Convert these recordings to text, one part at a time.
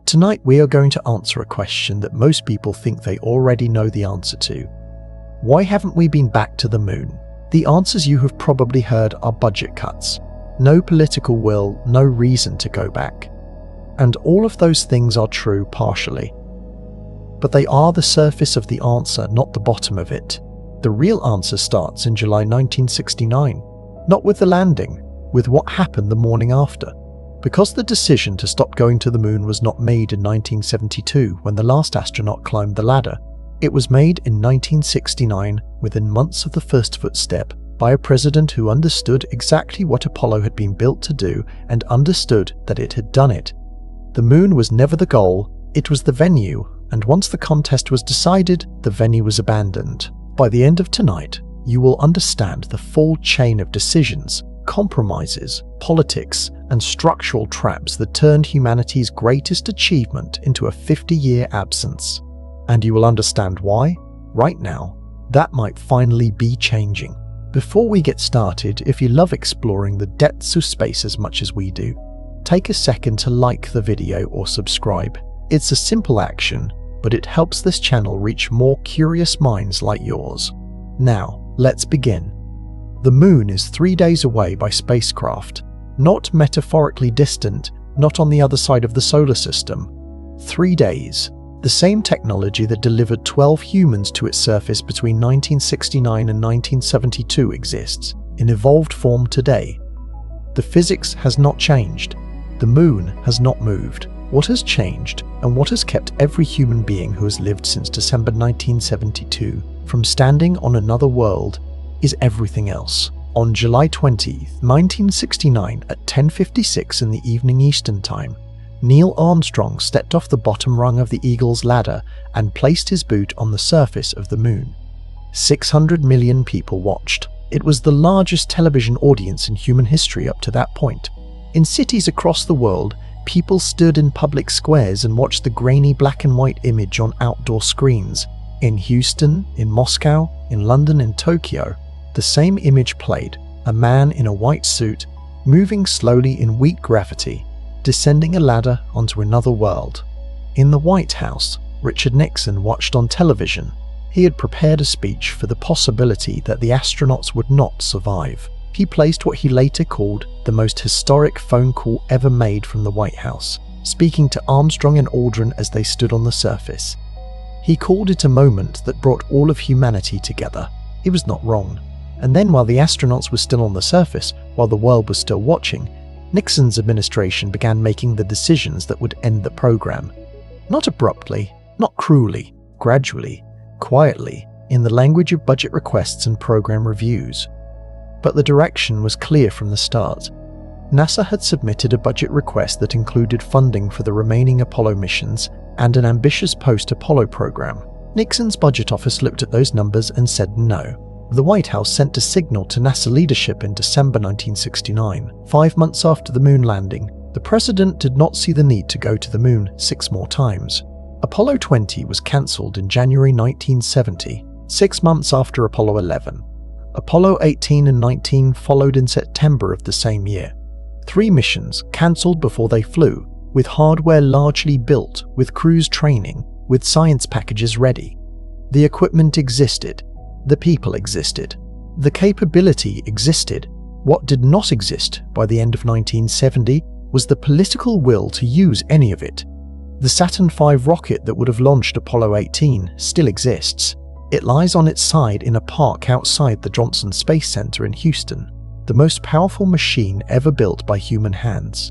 Tonight we are going to answer a question that most people think they already know the answer to. Why haven't we been back to the moon? The answers you have probably heard are budget cuts, no political will, no reason to go back. And all of those things are true partially. But they are the surface of the answer, not the bottom of it. The real answer starts in July 1969, not with the landing, with what happened the morning after. Because the decision to stop going to the moon was not made in 1972 when the last astronaut climbed the ladder. It was made in 1969, within months of the first footstep, by a president who understood exactly what Apollo had been built to do and understood that it had done it. The moon was never the goal, it was the venue, and once the contest was decided, the venue was abandoned. By the end of tonight, you will understand the full chain of decisions, compromises, politics, and structural traps that turned humanity's greatest achievement into a 50-year absence. And you will understand why, right now, that might finally be changing. Before we get started, if you love exploring the depths of space as much as we do, take a second to like the video or subscribe. It's a simple action, but it helps this channel reach more curious minds like yours. Now, let's begin. The moon is 3 days away by spacecraft, not metaphorically distant, not on the other side of the solar system. 3 days. The same technology that delivered 12 humans to its surface between 1969 and 1972 exists, in evolved form today. The physics has not changed. The moon has not moved. What has changed, and what has kept every human being who has lived since December 1972 from standing on another world, is everything else. On July 20, 1969 at 10:56 in the evening Eastern Time, Neil Armstrong stepped off the bottom rung of the Eagle's ladder and placed his boot on the surface of the moon. 600 million people watched. It was the largest television audience in human history up to that point. In cities across the world, people stood in public squares and watched the grainy black and white image on outdoor screens. In Houston, in Moscow, in London, in Tokyo, the same image played, a man in a white suit, moving slowly in weak gravity, descending a ladder onto another world. In the White House, Richard Nixon watched on television. He had prepared a speech for the possibility that the astronauts would not survive. He placed what he later called the most historic phone call ever made from the White House, speaking to Armstrong and Aldrin as they stood on the surface. He called it a moment that brought all of humanity together. He was not wrong. And then while the astronauts were still on the surface, while the world was still watching, Nixon's administration began making the decisions that would end the program. Not abruptly, not cruelly, gradually, quietly, in the language of budget requests and program reviews. But the direction was clear from the start. NASA had submitted a budget request that included funding for the remaining Apollo missions and an ambitious post-Apollo program. Nixon's budget office looked at those numbers and said no. The White House sent a signal to NASA leadership in December 1969. 5 months after the moon landing, the president did not see the need to go to the moon 6 more times. Apollo 20 was cancelled in January 1970, 6 months after Apollo 11. Apollo 18 and 19 followed in September of the same year. 3 missions cancelled before they flew, with hardware largely built, with crews training, with science packages ready. The equipment existed. The people existed. The capability existed. What did not exist by the end of 1970 was the political will to use any of it. The Saturn V rocket that would have launched Apollo 18 still exists. It lies on its side in a park outside the Johnson Space Center in Houston, the most powerful machine ever built by human hands.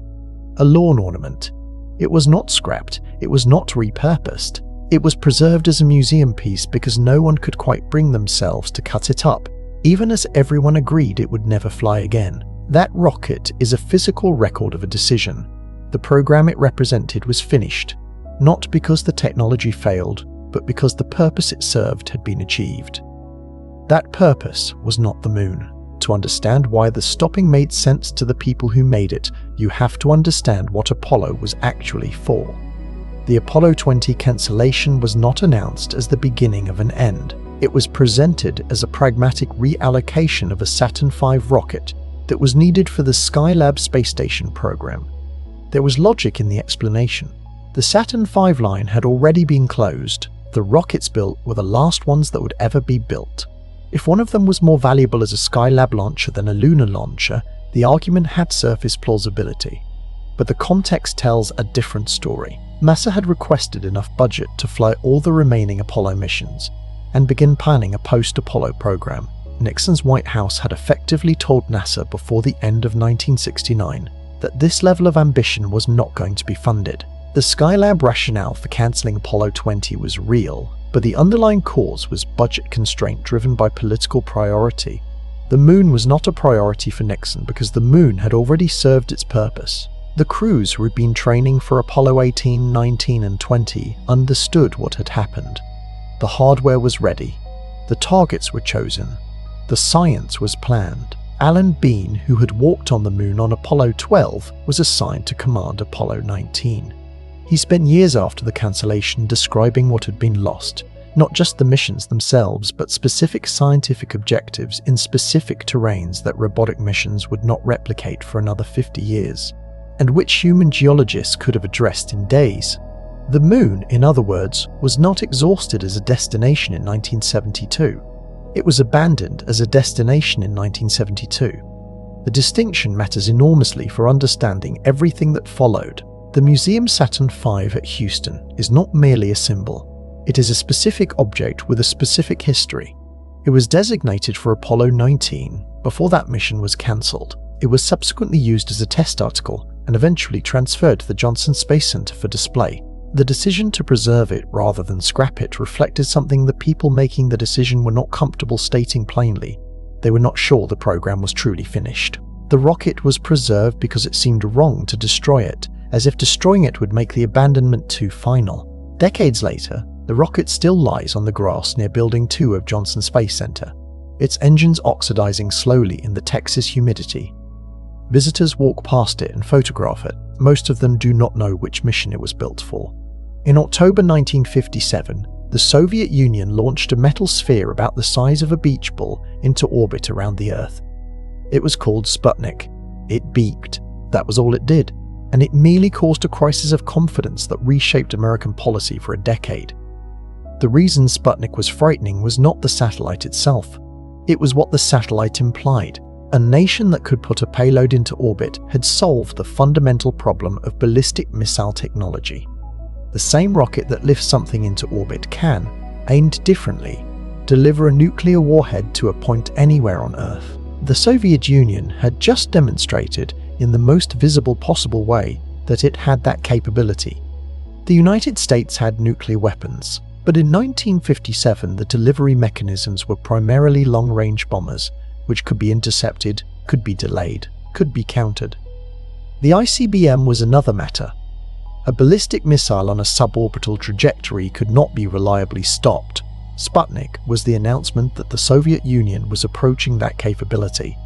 A lawn ornament. It was not scrapped, it was not repurposed. It was preserved as a museum piece because no one could quite bring themselves to cut it up, even as everyone agreed it would never fly again. That rocket is a physical record of a decision. The program it represented was finished, not because the technology failed, but because the purpose it served had been achieved. That purpose was not the moon. To understand why the stopping made sense to the people who made it, you have to understand what Apollo was actually for. The Apollo 20 cancellation was not announced as the beginning of an end. It was presented as a pragmatic reallocation of a Saturn V rocket that was needed for the Skylab space station program. There was logic in the explanation. The Saturn V line had already been closed. The rockets built were the last ones that would ever be built. If one of them was more valuable as a Skylab launcher than a lunar launcher, the argument had surface plausibility. But the context tells a different story. NASA had requested enough budget to fly all the remaining Apollo missions and begin planning a post-Apollo program. Nixon's White House had effectively told NASA before the end of 1969 that this level of ambition was not going to be funded. The Skylab rationale for cancelling Apollo 20 was real, but the underlying cause was budget constraint driven by political priority. The moon was not a priority for Nixon because the moon had already served its purpose. The crews who had been training for Apollo 18, 19 and 20 understood what had happened. The hardware was ready. The targets were chosen. The science was planned. Alan Bean, who had walked on the moon on Apollo 12, was assigned to command Apollo 19. He spent years after the cancellation describing what had been lost, not just the missions themselves, but specific scientific objectives in specific terrains that robotic missions would not replicate for another 50 years, and which human geologists could have addressed in days. The moon, in other words, was not exhausted as a destination in 1972. It was abandoned as a destination in 1972. The distinction matters enormously for understanding everything that followed. The museum Saturn V at Houston is not merely a symbol. It is a specific object with a specific history. It was designated for Apollo 19 before that mission was cancelled. It was subsequently used as a test article and eventually transferred to the Johnson Space Center for display. The decision to preserve it rather than scrap it reflected something the people making the decision were not comfortable stating plainly. They were not sure the program was truly finished. The rocket was preserved because it seemed wrong to destroy it, as if destroying it would make the abandonment too final. Decades later, the rocket still lies on the grass near Building 2 of Johnson Space Center, its engines oxidizing slowly in the Texas humidity. Visitors walk past it and photograph it. Most of them do not know which mission it was built for. In October 1957, the Soviet Union launched a metal sphere about the size of a beach ball into orbit around the Earth. It was called Sputnik. It beeped. That was all it did. And it merely caused a crisis of confidence that reshaped American policy for a decade. The reason Sputnik was frightening was not the satellite itself. It was what the satellite implied. A nation that could put a payload into orbit had solved the fundamental problem of ballistic missile technology. The same rocket that lifts something into orbit can, aimed differently, deliver a nuclear warhead to a point anywhere on Earth. The Soviet Union had just demonstrated in the most visible possible way that it had that capability. The United States had nuclear weapons, but in 1957 the delivery mechanisms were primarily long-range bombers, which could be intercepted, could be delayed, could be countered. The ICBM was another matter. A ballistic missile on a suborbital trajectory could not be reliably stopped. Sputnik was the announcement that the Soviet Union was approaching that capability.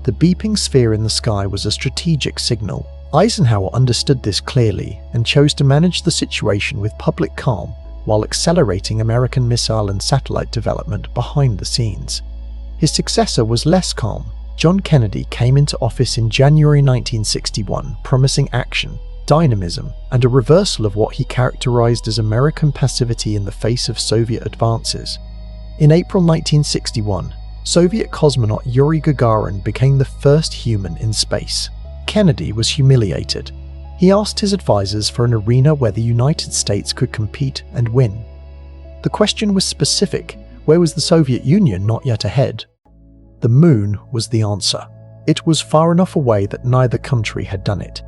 The beeping sphere in the sky was a strategic signal. Eisenhower understood this clearly and chose to manage the situation with public calm while accelerating American missile and satellite development behind the scenes. His successor was less calm. John Kennedy came into office in January 1961, promising action, dynamism, and a reversal of what he characterized as American passivity in the face of Soviet advances. In April 1961, Soviet cosmonaut Yuri Gagarin became the first human in space. Kennedy was humiliated. He asked his advisors for an arena where the United States could compete and win. The question was specific. Where was the Soviet Union not yet ahead? The moon was the answer. It was far enough away that neither country had done it.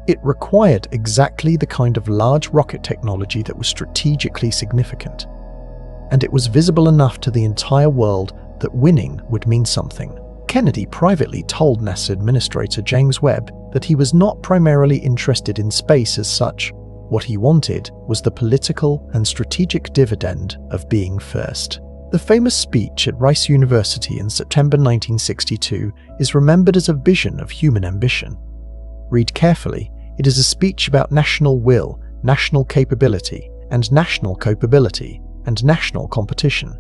It required exactly the kind of large rocket technology that was strategically significant. And it was visible enough to the entire world that winning would mean something. Kennedy privately told NASA Administrator James Webb that he was not primarily interested in space as such. What he wanted was the political and strategic dividend of being first. The famous speech at Rice University in September 1962 is remembered as a vision of human ambition. Read carefully, it is a speech about national will, national capability, and national competition.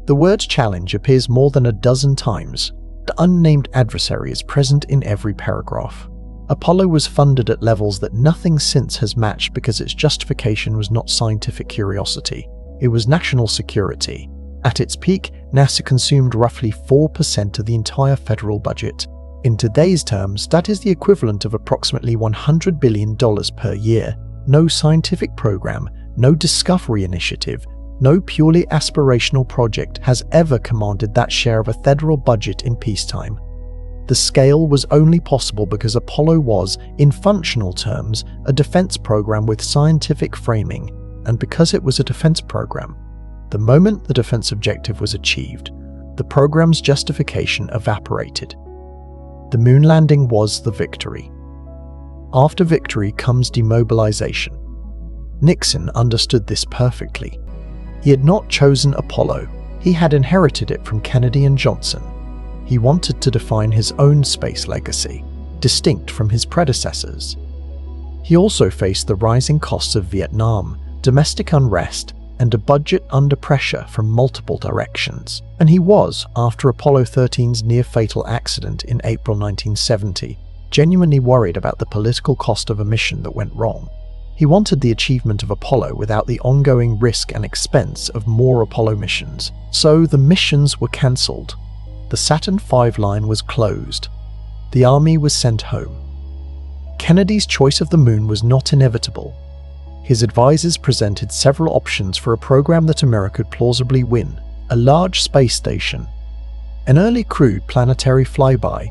The word challenge appears more than a dozen times. The unnamed adversary is present in every paragraph. Apollo was funded at levels that nothing since has matched because its justification was not scientific curiosity, it was national security. At its peak, NASA consumed roughly 4% of the entire federal budget. In today's terms, that is the equivalent of approximately $100 billion per year. No scientific program, no discovery initiative, no purely aspirational project has ever commanded that share of a federal budget in peacetime. The scale was only possible because Apollo was, in functional terms, a defense program with scientific framing, and because it was a defense program. The moment the defense objective was achieved, the program's justification evaporated. The moon landing was the victory. After victory comes demobilization. Nixon understood this perfectly. He had not chosen Apollo, he had inherited it from Kennedy and Johnson. He wanted to define his own space legacy, distinct from his predecessors. He also faced the rising costs of Vietnam, domestic unrest, and a budget under pressure from multiple directions. And he was, after Apollo 13's near-fatal accident in April 1970, genuinely worried about the political cost of a mission that went wrong. He wanted the achievement of Apollo without the ongoing risk and expense of more Apollo missions. So the missions were cancelled. The Saturn V line was closed. The Army was sent home. Kennedy's choice of the moon was not inevitable. His advisors presented several options for a program that America could plausibly win: a large space station, an early crewed planetary flyby,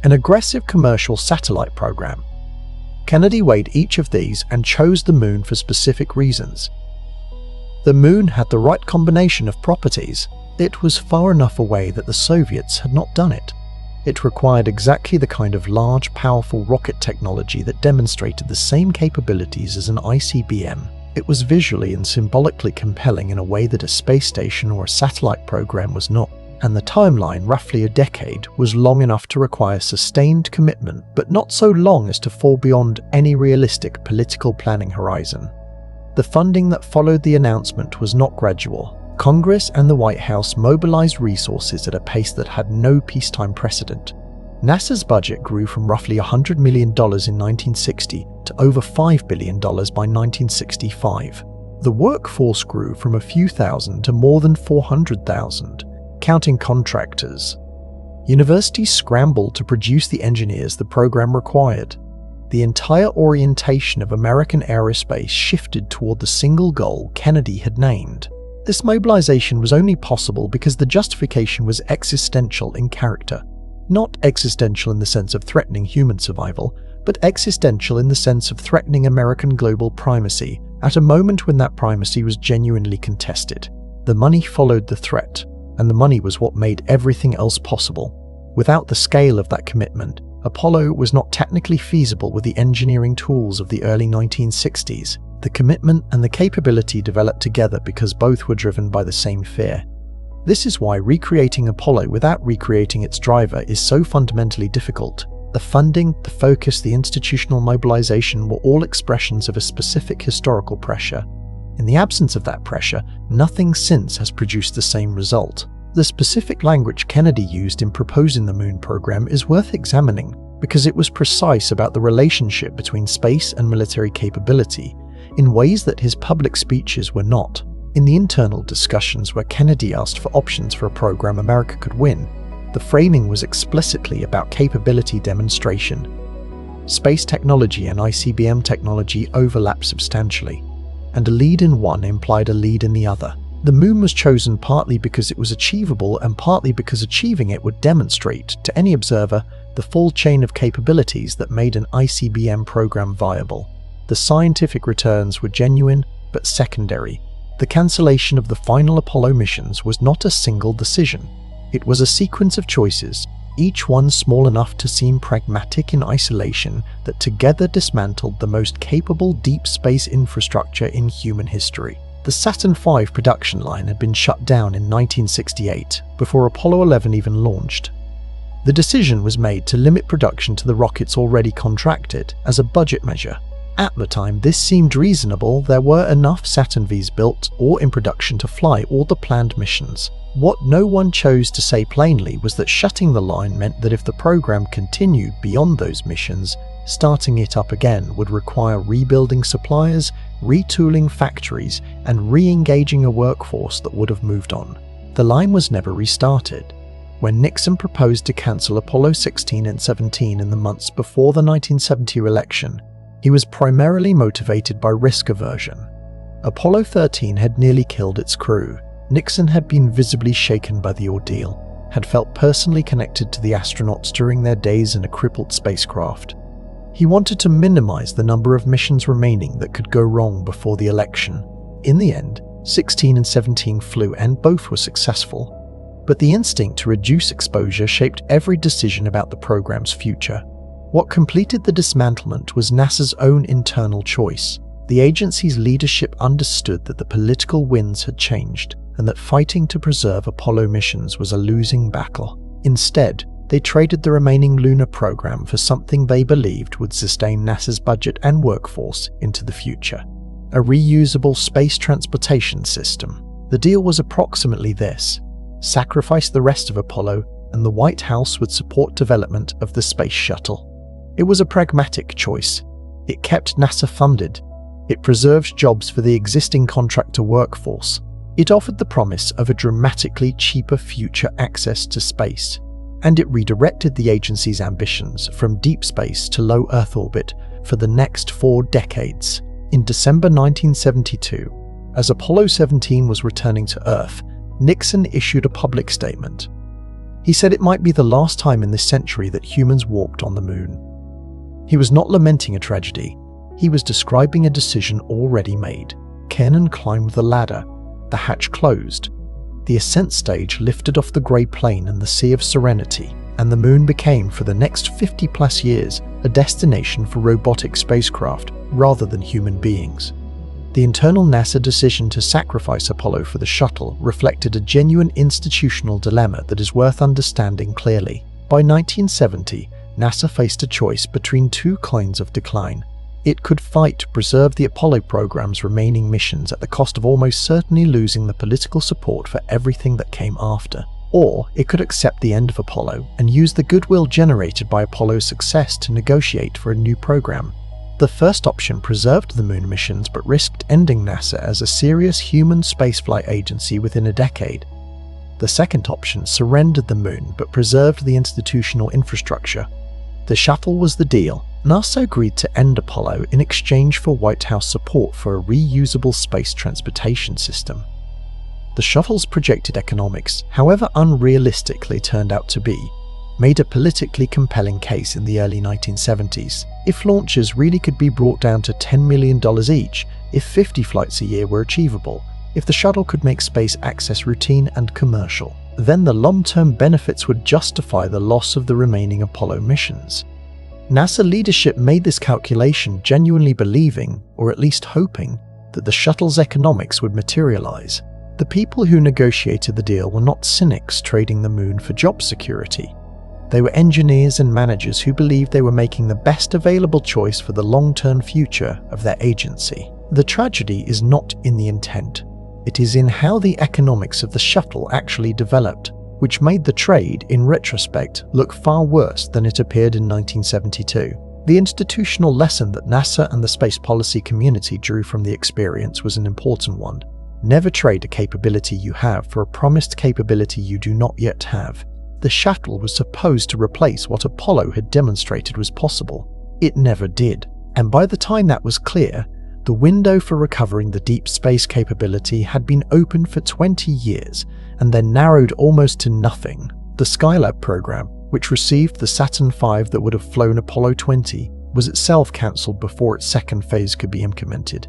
an aggressive commercial satellite program. Kennedy weighed each of these and chose the moon for specific reasons. The moon had the right combination of properties. It was far enough away that the Soviets had not done it. It required exactly the kind of large, powerful rocket technology that demonstrated the same capabilities as an ICBM. It was visually and symbolically compelling in a way that a space station or a satellite program was not. And the timeline, roughly a decade, was long enough to require sustained commitment, but not so long as to fall beyond any realistic political planning horizon. The funding that followed the announcement was not gradual. Congress and the White House mobilized resources at a pace that had no peacetime precedent. NASA's budget grew from roughly $100 million in 1960 to over $5 billion by 1965. The workforce grew from a few thousand to more than 400,000, counting contractors. Universities scrambled to produce the engineers the program required. The entire orientation of American aerospace shifted toward the single goal Kennedy had named. This mobilization was only possible because the justification was existential in character. Not existential in the sense of threatening human survival, but existential in the sense of threatening American global primacy at a moment when that primacy was genuinely contested. The money followed the threat, and the money was what made everything else possible. Without the scale of that commitment, Apollo was not technically feasible with the engineering tools of the early 1960s. The commitment and the capability developed together because both were driven by the same fear. This is why recreating Apollo without recreating its driver is so fundamentally difficult. The funding, the focus, the institutional mobilization were all expressions of a specific historical pressure. In the absence of that pressure, nothing since has produced the same result. The specific language Kennedy used in proposing the moon program is worth examining because it was precise about the relationship between space and military capability, in ways that his public speeches were not. In the internal discussions where Kennedy asked for options for a program America could win, the framing was explicitly about capability demonstration. Space technology and ICBM technology overlap substantially, and a lead in one implied a lead in the other. The moon was chosen partly because it was achievable and partly because achieving it would demonstrate to any observer the full chain of capabilities that made an ICBM program viable. The scientific returns were genuine but secondary. The cancellation of the final Apollo missions was not a single decision. It was a sequence of choices, each one small enough to seem pragmatic in isolation, that together dismantled the most capable deep space infrastructure in human history. The Saturn V production line had been shut down in 1968, before Apollo 11 even launched. The decision was made to limit production to the rockets already contracted as a budget measure. At the time, this seemed reasonable. There were enough Saturn Vs built or in production to fly all the planned missions. What no one chose to say plainly was that shutting the line meant that if the program continued beyond those missions, Starting it up again would require rebuilding suppliers, retooling factories, and re-engaging a workforce that would have moved on. The line was never restarted. When Nixon proposed to cancel Apollo 16 and 17 in the months before the 1970 election, he was primarily motivated by risk aversion. Apollo 13 had nearly killed its crew. Nixon had been visibly shaken by the ordeal, had felt personally connected to the astronauts during their days in a crippled spacecraft. He wanted to minimize the number of missions remaining that could go wrong before the election. In the end, 16 and 17 flew and both were successful. But the instinct to reduce exposure shaped every decision about the program's future. What completed the dismantlement was NASA's own internal choice. The agency's leadership understood that the political winds had changed and that fighting to preserve Apollo missions was a losing battle. Instead, they traded the remaining lunar program for something they believed would sustain NASA's budget and workforce into the future: a reusable space transportation system. The deal was approximately this: sacrifice the rest of Apollo, and the White House would support development of the Space Shuttle. It was a pragmatic choice. It kept NASA funded. It preserved jobs for the existing contractor workforce. It offered the promise of a dramatically cheaper future access to space. And it redirected the agency's ambitions from deep space to low Earth orbit for the next 4 decades. In December 1972, as Apollo 17 was returning to Earth, Nixon issued a public statement. He said it might be the last time in this century that humans walked on the moon. He was not lamenting a tragedy. He was describing a decision already made. Cernan climbed the ladder. The hatch closed. The ascent stage lifted off the grey plain and the sea of serenity, and the moon became, for the next 50+ years, a destination for robotic spacecraft rather than human beings. The internal NASA decision to sacrifice Apollo for the shuttle reflected a genuine institutional dilemma that is worth understanding clearly. By 1970, NASA faced a choice between 2 kinds of decline. It could fight to preserve the Apollo program's remaining missions at the cost of almost certainly losing the political support for everything that came after. Or it could accept the end of Apollo and use the goodwill generated by Apollo's success to negotiate for a new program. The first option preserved the moon missions but risked ending NASA as a serious human spaceflight agency within a decade. The second option surrendered the moon but preserved the institutional infrastructure. The shuttle was the deal. NASA agreed to end Apollo in exchange for White House support for a reusable space transportation system. The shuttle's projected economics, however unrealistically turned out to be, made a politically compelling case in the early 1970s. If launches really could be brought down to $10 million each, if 50 flights a year were achievable, if the shuttle could make space access routine and commercial, then the long-term benefits would justify the loss of the remaining Apollo missions. NASA leadership made this calculation genuinely believing, or at least hoping, that the shuttle's economics would materialize. The people who negotiated the deal were not cynics trading the moon for job security. They were engineers and managers who believed they were making the best available choice for the long-term future of their agency. The tragedy is not in the intent. It is in how the economics of the shuttle actually developed, which made the trade, in retrospect, look far worse than it appeared in 1972. The institutional lesson that NASA and the space policy community drew from the experience was an important one. Never trade a capability you have for a promised capability you do not yet have. The shuttle was supposed to replace what Apollo had demonstrated was possible. It never did. And by the time that was clear, the window for recovering the deep space capability had been open for 20 years and then narrowed almost to nothing. The Skylab program, which received the Saturn V that would have flown Apollo 20, was itself cancelled before its second phase could be implemented.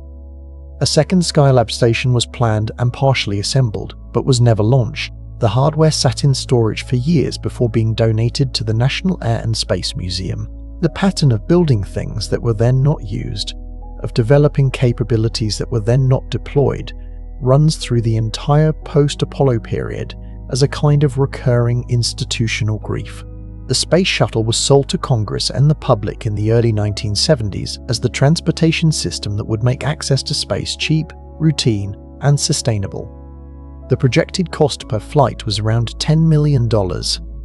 A second Skylab station was planned and partially assembled, but was never launched. The hardware sat in storage for years before being donated to the National Air and Space Museum. The pattern of building things that were then not used, of developing capabilities that were then not deployed, runs through the entire post-Apollo period as a kind of recurring institutional grief. The Space Shuttle was sold to Congress and the public in the early 1970s as the transportation system that would make access to space cheap, routine, and sustainable. The projected cost per flight was around $10 million.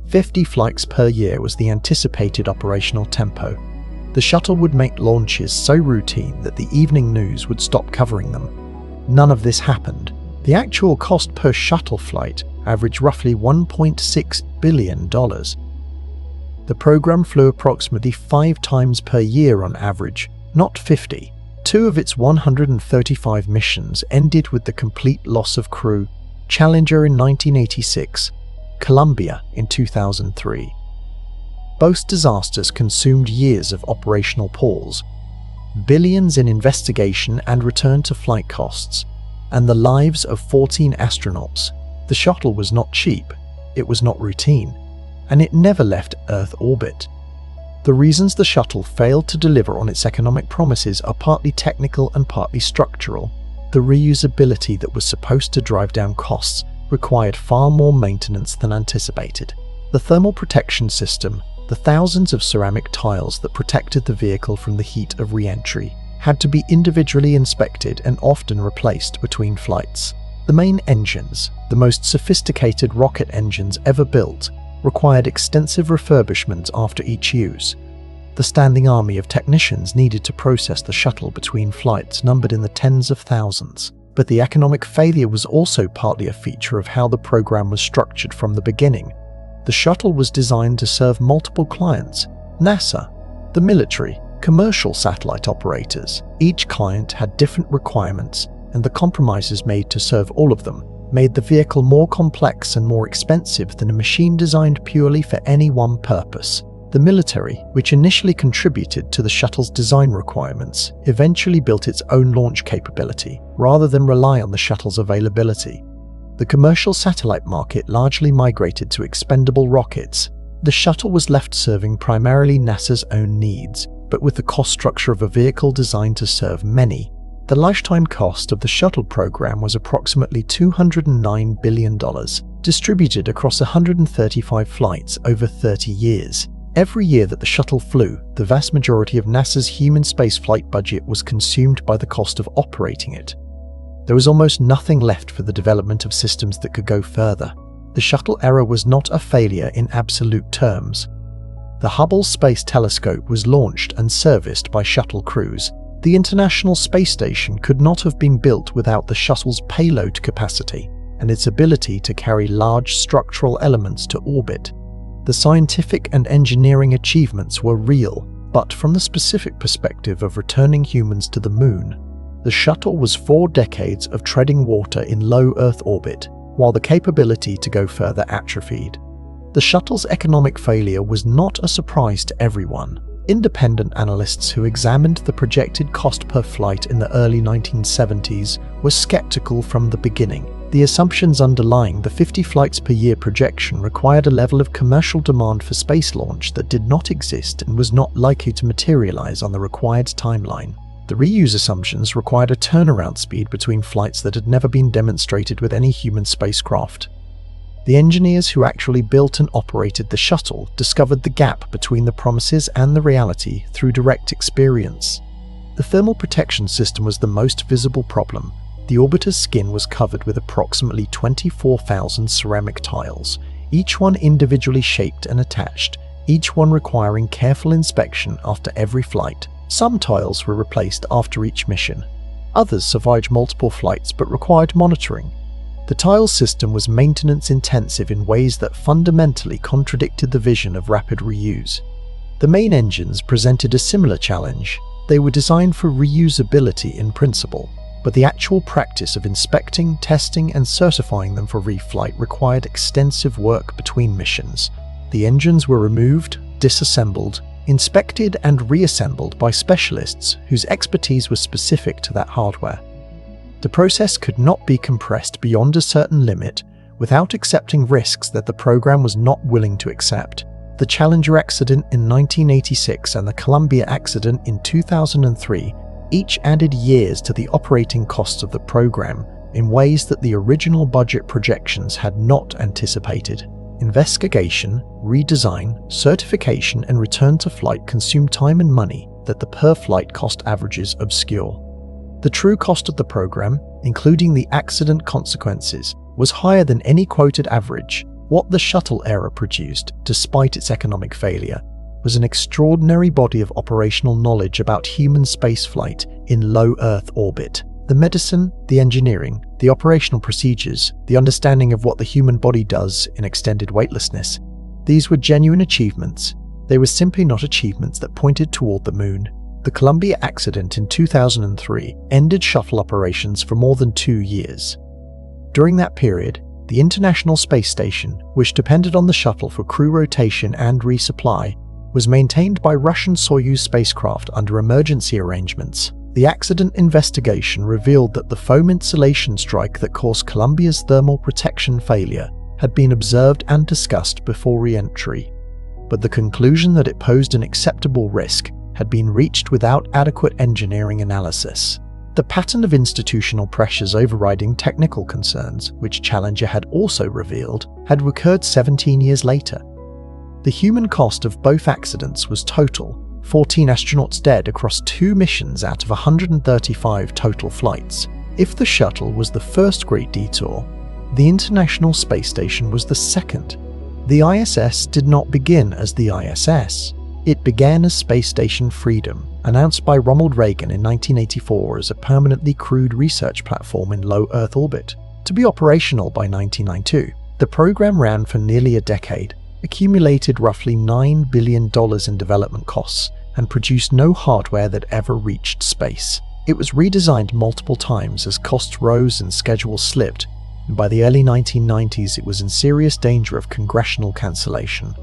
50 flights per year was the anticipated operational tempo. The shuttle would make launches so routine that the evening news would stop covering them. None of this happened. The actual cost per shuttle flight averaged roughly $1.6 billion. The program flew approximately 5 times per year on average, not 50. 2 of its 135 missions ended with the complete loss of crew: Challenger in 1986, Columbia in 2003. Both disasters consumed years of operational pause, billions in investigation and return to flight costs, and the lives of 14 astronauts. The shuttle was not cheap, it was not routine, and it never left Earth orbit. The reasons the shuttle failed to deliver on its economic promises are partly technical and partly structural. The reusability that was supposed to drive down costs required far more maintenance than anticipated. The thermal protection system, the thousands of ceramic tiles that protected the vehicle from the heat of re-entry, had to be individually inspected and often replaced between flights. The main engines, the most sophisticated rocket engines ever built, required extensive refurbishment after each use. The standing army of technicians needed to process the shuttle between flights numbered in the tens of thousands. But the economic failure was also partly a feature of how the program was structured from the beginning. The shuttle was designed to serve multiple clients: NASA, the military, commercial satellite operators. Each client had different requirements, and the compromises made to serve all of them made the vehicle more complex and more expensive than a machine designed purely for any one purpose. The military, which initially contributed to the shuttle's design requirements, eventually built its own launch capability, rather than rely on the shuttle's availability. The commercial satellite market largely migrated to expendable rockets. The shuttle was left serving primarily NASA's own needs, but with the cost structure of a vehicle designed to serve many. The lifetime cost of the shuttle program was approximately $209 billion, distributed across 135 flights over 30 years. Every year that the shuttle flew, the vast majority of NASA's human spaceflight budget was consumed by the cost of operating it. There was almost nothing left for the development of systems that could go further. The shuttle era was not a failure in absolute terms. The Hubble Space Telescope was launched and serviced by shuttle crews. The International Space Station could not have been built without the shuttle's payload capacity and its ability to carry large structural elements to orbit. The scientific and engineering achievements were real, but from the specific perspective of returning humans to the moon, the shuttle was 4 decades of treading water in low Earth orbit, while the capability to go further atrophied. The shuttle's economic failure was not a surprise to everyone. Independent analysts who examined the projected cost per flight in the early 1970s were skeptical from the beginning. The assumptions underlying the 50 flights per year projection required a level of commercial demand for space launch that did not exist and was not likely to materialize on the required timeline. The reuse assumptions required a turnaround speed between flights that had never been demonstrated with any human spacecraft. The engineers who actually built and operated the shuttle discovered the gap between the promises and the reality through direct experience. The thermal protection system was the most visible problem. The orbiter's skin was covered with approximately 24,000 ceramic tiles, each one individually shaped and attached, each one requiring careful inspection after every flight. Some tiles were replaced after each mission. Others survived multiple flights but required monitoring. The tile system was maintenance intensive in ways that fundamentally contradicted the vision of rapid reuse. The main engines presented a similar challenge. They were designed for reusability in principle, but the actual practice of inspecting, testing, and certifying them for reflight required extensive work between missions. The engines were removed, disassembled, inspected, and reassembled by specialists whose expertise was specific to that hardware. The process could not be compressed beyond a certain limit without accepting risks that the program was not willing to accept. The Challenger accident in 1986 and the Columbia accident in 2003 each added years to the operating costs of the program in ways that the original budget projections had not anticipated. Investigation, redesign, certification, and return to flight consumed time and money that the per-flight cost averages obscure. The true cost of the program, including the accident consequences, was higher than any quoted average. What the shuttle era produced, despite its economic failure, was an extraordinary body of operational knowledge about human spaceflight in low Earth orbit. The medicine, the engineering, the operational procedures, the understanding of what the human body does in extended weightlessness, these were genuine achievements. They were simply not achievements that pointed toward the moon. The Columbia accident in 2003 ended shuttle operations for more than 2 years. During that period, the International Space Station, which depended on the shuttle for crew rotation and resupply, was maintained by Russian Soyuz spacecraft under emergency arrangements. The accident investigation revealed that the foam insulation strike that caused Columbia's thermal protection failure had been observed and discussed before re-entry, but the conclusion that it posed an acceptable risk had been reached without adequate engineering analysis. The pattern of institutional pressures overriding technical concerns, which Challenger had also revealed, had recurred 17 years later. The human cost of both accidents was total: 14 astronauts dead across 2 missions out of 135 total flights. If the shuttle was the first great detour, the International Space Station was the second. The ISS did not begin as the ISS. It began as Space Station Freedom, announced by Ronald Reagan in 1984 as a permanently crewed research platform in low Earth orbit, to be operational by 1992. The program ran for nearly a decade, accumulated roughly $9 billion in development costs, and produced no hardware that ever reached space. It was redesigned multiple times as costs rose and schedules slipped, and by the early 1990s it was in serious danger of congressional cancellation.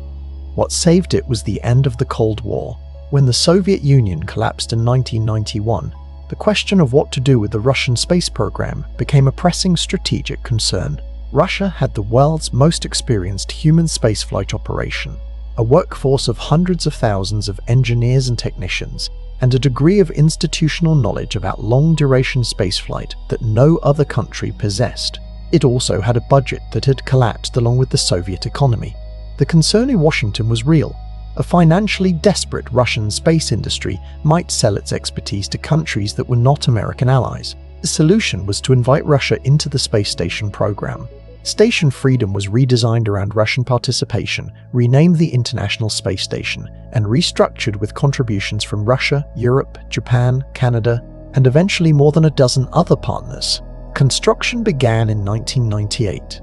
What saved it was the end of the Cold War. When the Soviet Union collapsed in 1991, the question of what to do with the Russian space program became a pressing strategic concern. Russia had the world's most experienced human spaceflight operation, a workforce of hundreds of thousands of engineers and technicians, and a degree of institutional knowledge about long-duration spaceflight that no other country possessed. It also had a budget that had collapsed along with the Soviet economy. The concern in Washington was real. A financially desperate Russian space industry might sell its expertise to countries that were not American allies. The solution was to invite Russia into the space station program. Station Freedom was redesigned around Russian participation, renamed the International Space Station, and restructured with contributions from Russia, Europe, Japan, Canada, and eventually more than a dozen other partners. Construction began in 1998.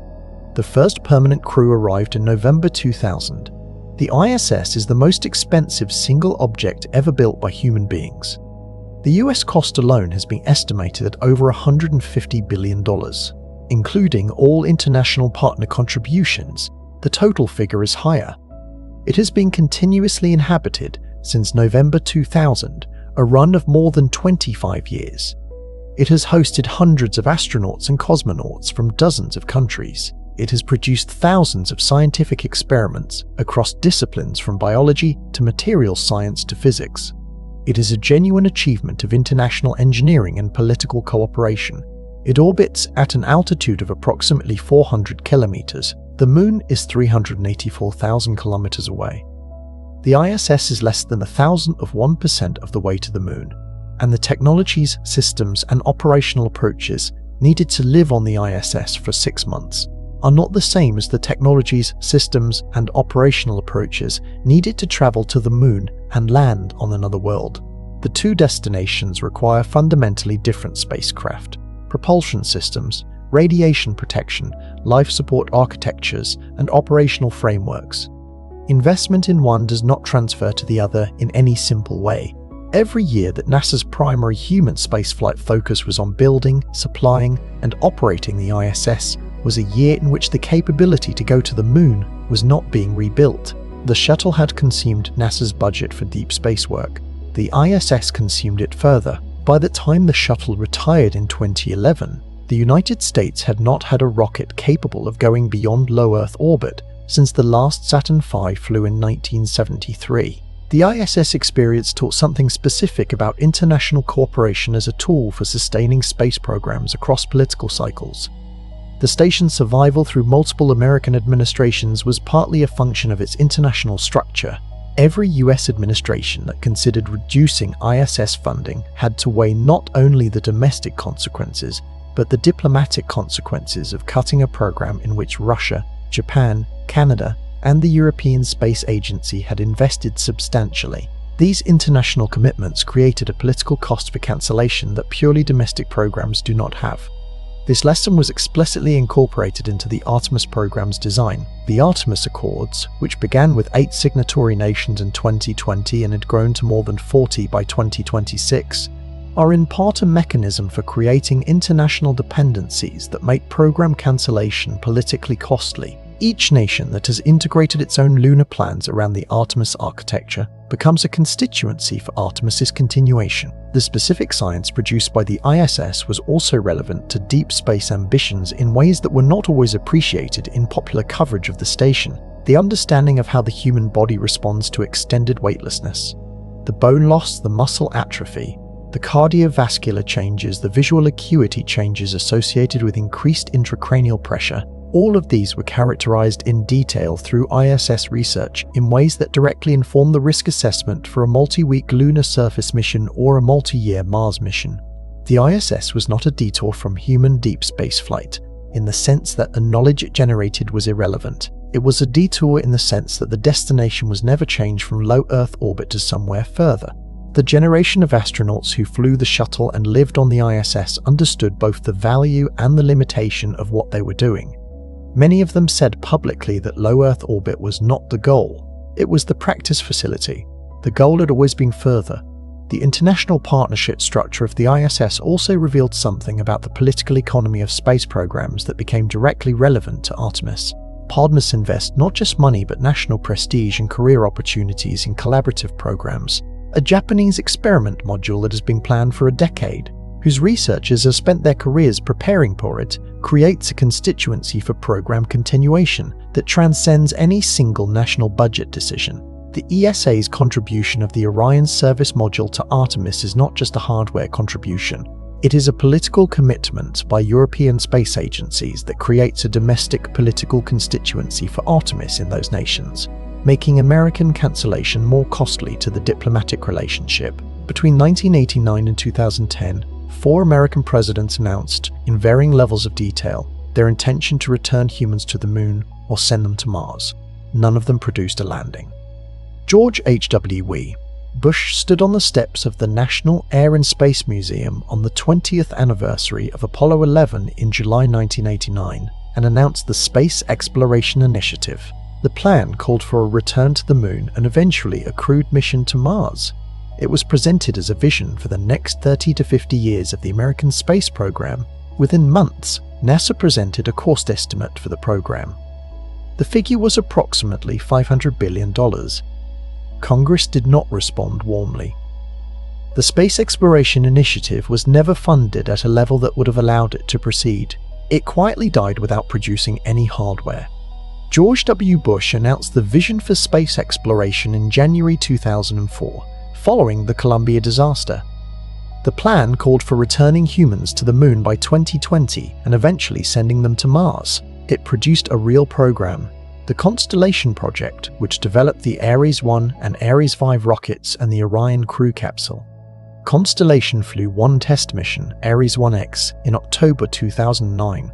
The first permanent crew arrived in November 2000. The ISS is the most expensive single object ever built by human beings. The US cost alone has been estimated at over $150 billion. Including all international partner contributions, the total figure is higher. It has been continuously inhabited since November 2000, a run of more than 25 years. It has hosted hundreds of astronauts and cosmonauts from dozens of countries. It has produced thousands of scientific experiments across disciplines from biology to materials science to physics. It is a genuine achievement of international engineering and political cooperation. It orbits at an altitude of approximately 400 kilometers. The Moon is 384,000 kilometers away. The ISS is less than 1,000% of the way to the Moon, and the technologies, systems, and operational approaches needed to live on the ISS for 6 months are not the same as the technologies, systems, and operational approaches needed to travel to the Moon and land on another world. The two destinations require fundamentally different spacecraft, propulsion systems, radiation protection, life support architectures, and operational frameworks. Investment in one does not transfer to the other in any simple way. Every year that NASA's primary human spaceflight focus was on building, supplying, and operating the ISS was a year in which the capability to go to the Moon was not being rebuilt. The shuttle had consumed NASA's budget for deep space work. The ISS consumed it further. By the time the shuttle retired in 2011, the United States had not had a rocket capable of going beyond low Earth orbit since the last Saturn V flew in 1973. The ISS experience taught something specific about international cooperation as a tool for sustaining space programs across political cycles. The station's survival through multiple American administrations was partly a function of its international structure. Every US administration that considered reducing ISS funding had to weigh not only the domestic consequences, but the diplomatic consequences of cutting a program in which Russia, Japan, Canada, and the European Space Agency had invested substantially. These international commitments created a political cost for cancellation that purely domestic programs do not have. This lesson was explicitly incorporated into the Artemis program's design. The Artemis Accords, which began with 8 signatory nations in 2020 and had grown to more than 40 by 2026, are in part a mechanism for creating international dependencies that make program cancellation politically costly. Each nation that has integrated its own lunar plans around the Artemis architecture becomes a constituency for Artemis's continuation. The specific science produced by the ISS was also relevant to deep space ambitions in ways that were not always appreciated in popular coverage of the station. The understanding of how the human body responds to extended weightlessness, the bone loss, the muscle atrophy, the cardiovascular changes, the visual acuity changes associated with increased intracranial pressure, all of these were characterized in detail through ISS research in ways that directly inform the risk assessment for a multi-week lunar surface mission or a multi-year Mars mission. The ISS was not a detour from human deep space flight, in the sense that the knowledge it generated was irrelevant. It was a detour in the sense that the destination was never changed from low Earth orbit to somewhere further. The generation of astronauts who flew the shuttle and lived on the ISS understood both the value and the limitation of what they were doing. Many of them said publicly that low Earth orbit was not the goal. It was the practice facility. The goal had always been further. The international partnership structure of the ISS also revealed something about the political economy of space programs that became directly relevant to Artemis. Partners invest not just money but national prestige and career opportunities in collaborative programs. A Japanese experiment module that has been planned for a decade, whose researchers have spent their careers preparing for it, creates a constituency for program continuation that transcends any single national budget decision. The ESA's contribution of the Orion service module to Artemis is not just a hardware contribution. It is a political commitment by European space agencies that creates a domestic political constituency for Artemis in those nations, making American cancellation more costly to the diplomatic relationship. Between 1989 and 2010, 4 American presidents announced, in varying levels of detail, their intention to return humans to the moon or send them to Mars. None of them produced a landing. George H.W. Bush stood on the steps of the National Air and Space Museum on the 20th anniversary of Apollo 11 in July 1989 and announced the Space Exploration Initiative. The plan called for a return to the moon and eventually a crewed mission to Mars. It was presented as a vision for the next 30 to 50 years of the American space program. Within months, NASA presented a cost estimate for the program. The figure was approximately $500 billion. Congress did not respond warmly. The Space Exploration Initiative was never funded at a level that would have allowed it to proceed. It quietly died without producing any hardware. George W. Bush announced the vision for space exploration in January 2004. Following the Columbia disaster. The plan called for returning humans to the moon by 2020 and eventually sending them to Mars. It produced a real program, the Constellation Project, which developed the Ares 1 and Ares 5 rockets and the Orion crew capsule. Constellation flew one test mission, Ares 1X, in October 2009.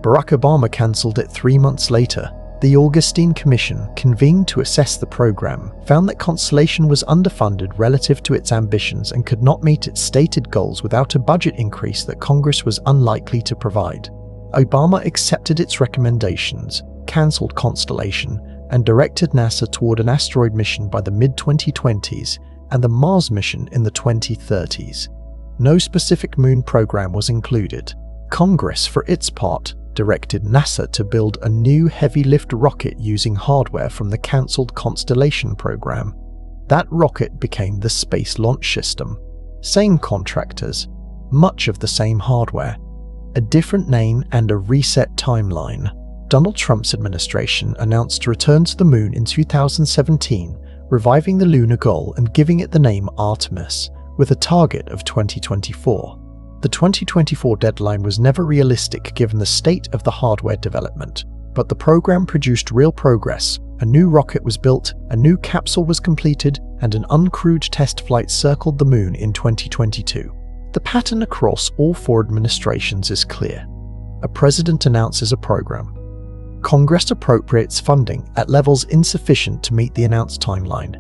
Barack Obama cancelled it 3 months later. The Augustine Commission, convened to assess the program, found that Constellation was underfunded relative to its ambitions and could not meet its stated goals without a budget increase that Congress was unlikely to provide. Obama accepted its recommendations, cancelled Constellation, and directed NASA toward an asteroid mission by the mid-2020s and the Mars mission in the 2030s. No specific moon program was included. Congress, for its part, directed NASA to build a new heavy-lift rocket using hardware from the cancelled Constellation program. That rocket became the Space Launch System. Same contractors, much of the same hardware, a different name and a reset timeline. Donald Trump's administration announced to return to the moon in 2017, reviving the lunar goal and giving it the name Artemis, with a target of 2024. The 2024 deadline was never realistic given the state of the hardware development, but the program produced real progress. A new rocket was built, a new capsule was completed, and an uncrewed test flight circled the moon in 2022. The pattern across all 4 administrations is clear. A president announces a program. Congress appropriates funding at levels insufficient to meet the announced timeline.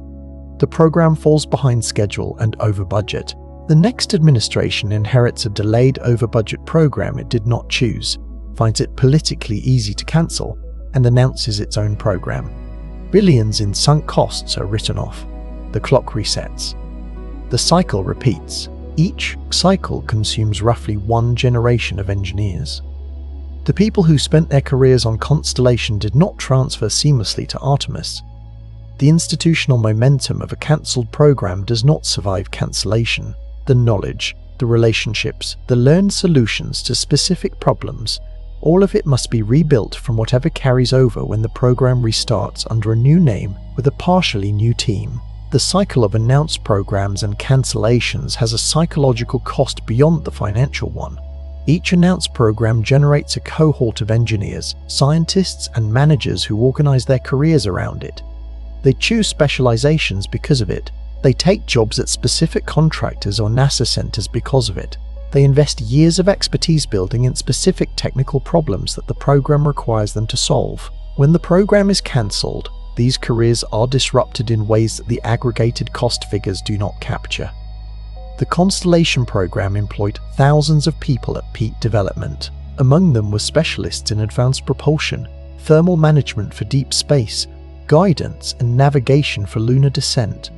The program falls behind schedule and over budget. The next administration inherits a delayed over-budget program it did not choose, finds it politically easy to cancel, and announces its own program. Billions in sunk costs are written off. The clock resets. The cycle repeats. Each cycle consumes roughly one generation of engineers. The people who spent their careers on Constellation did not transfer seamlessly to Artemis. The institutional momentum of a cancelled program does not survive cancellation. The knowledge, the relationships, the learned solutions to specific problems, all of it must be rebuilt from whatever carries over when the program restarts under a new name with a partially new team. The cycle of announced programs and cancellations has a psychological cost beyond the financial one. Each announced program generates a cohort of engineers, scientists, and managers who organize their careers around it. They choose specializations because of it. They take jobs at specific contractors or NASA centers because of it. They invest years of expertise building in specific technical problems that the program requires them to solve. When the program is cancelled, these careers are disrupted in ways that the aggregated cost figures do not capture. The Constellation program employed thousands of people at peak development. Among them were specialists in advanced propulsion, thermal management for deep space, guidance and navigation for lunar descent,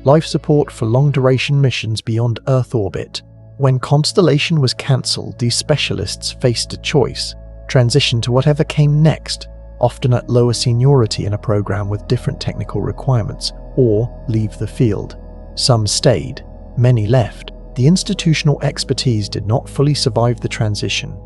life support for long-duration missions beyond Earth orbit. When Constellation was cancelled, these specialists faced a choice: transition to whatever came next, often at lower seniority in a program with different technical requirements, or leave the field. Some stayed. Many left. The institutional expertise did not fully survive the transition.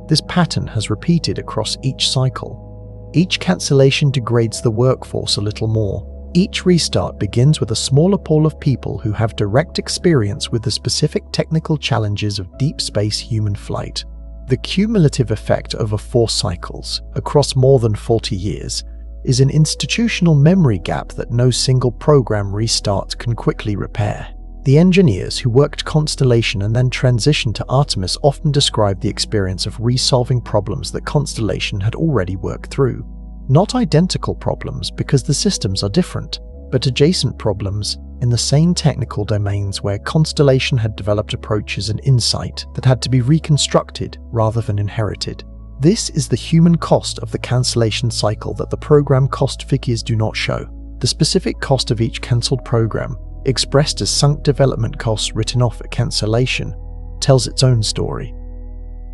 This pattern has repeated across each cycle. Each cancellation degrades the workforce a little more. Each restart begins with a smaller pool of people who have direct experience with the specific technical challenges of deep space human flight. The cumulative effect over 4 cycles, across more than 40 years, is an institutional memory gap that no single program restart can quickly repair. The engineers who worked Constellation and then transitioned to Artemis often describe the experience of resolving problems that Constellation had already worked through. Not identical problems because the systems are different, but adjacent problems in the same technical domains where Constellation had developed approaches and insight that had to be reconstructed rather than inherited. This is the human cost of the cancellation cycle that the program cost figures do not show. The specific cost of each cancelled program, expressed as sunk development costs written off at cancellation, tells its own story.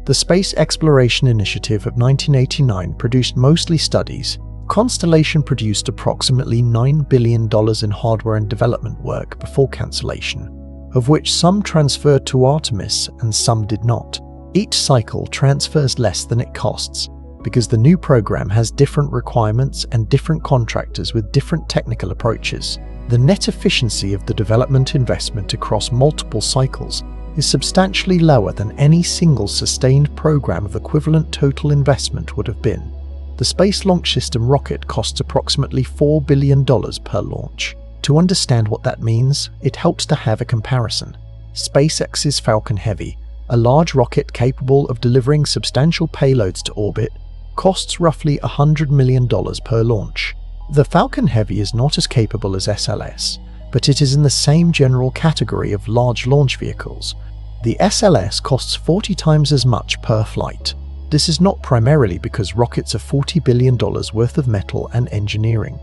The Space Exploration Initiative of 1989 produced mostly studies. Constellation produced approximately $9 billion in hardware and development work before cancellation, of which some transferred to Artemis and some did not. Each cycle transfers less than it costs, because the new program has different requirements and different contractors with different technical approaches. The net efficiency of the development investment across multiple cycles is substantially lower than any single sustained program of equivalent total investment would have been. The Space Launch System rocket costs approximately $4 billion per launch. To understand what that means, it helps to have a comparison. SpaceX's Falcon Heavy, a large rocket capable of delivering substantial payloads to orbit, costs roughly $100 million per launch. The Falcon Heavy is not as capable as SLS, but it is in the same general category of large launch vehicles. The SLS costs 40 times as much per flight. This is not primarily because rockets are $40 billion worth of metal and engineering.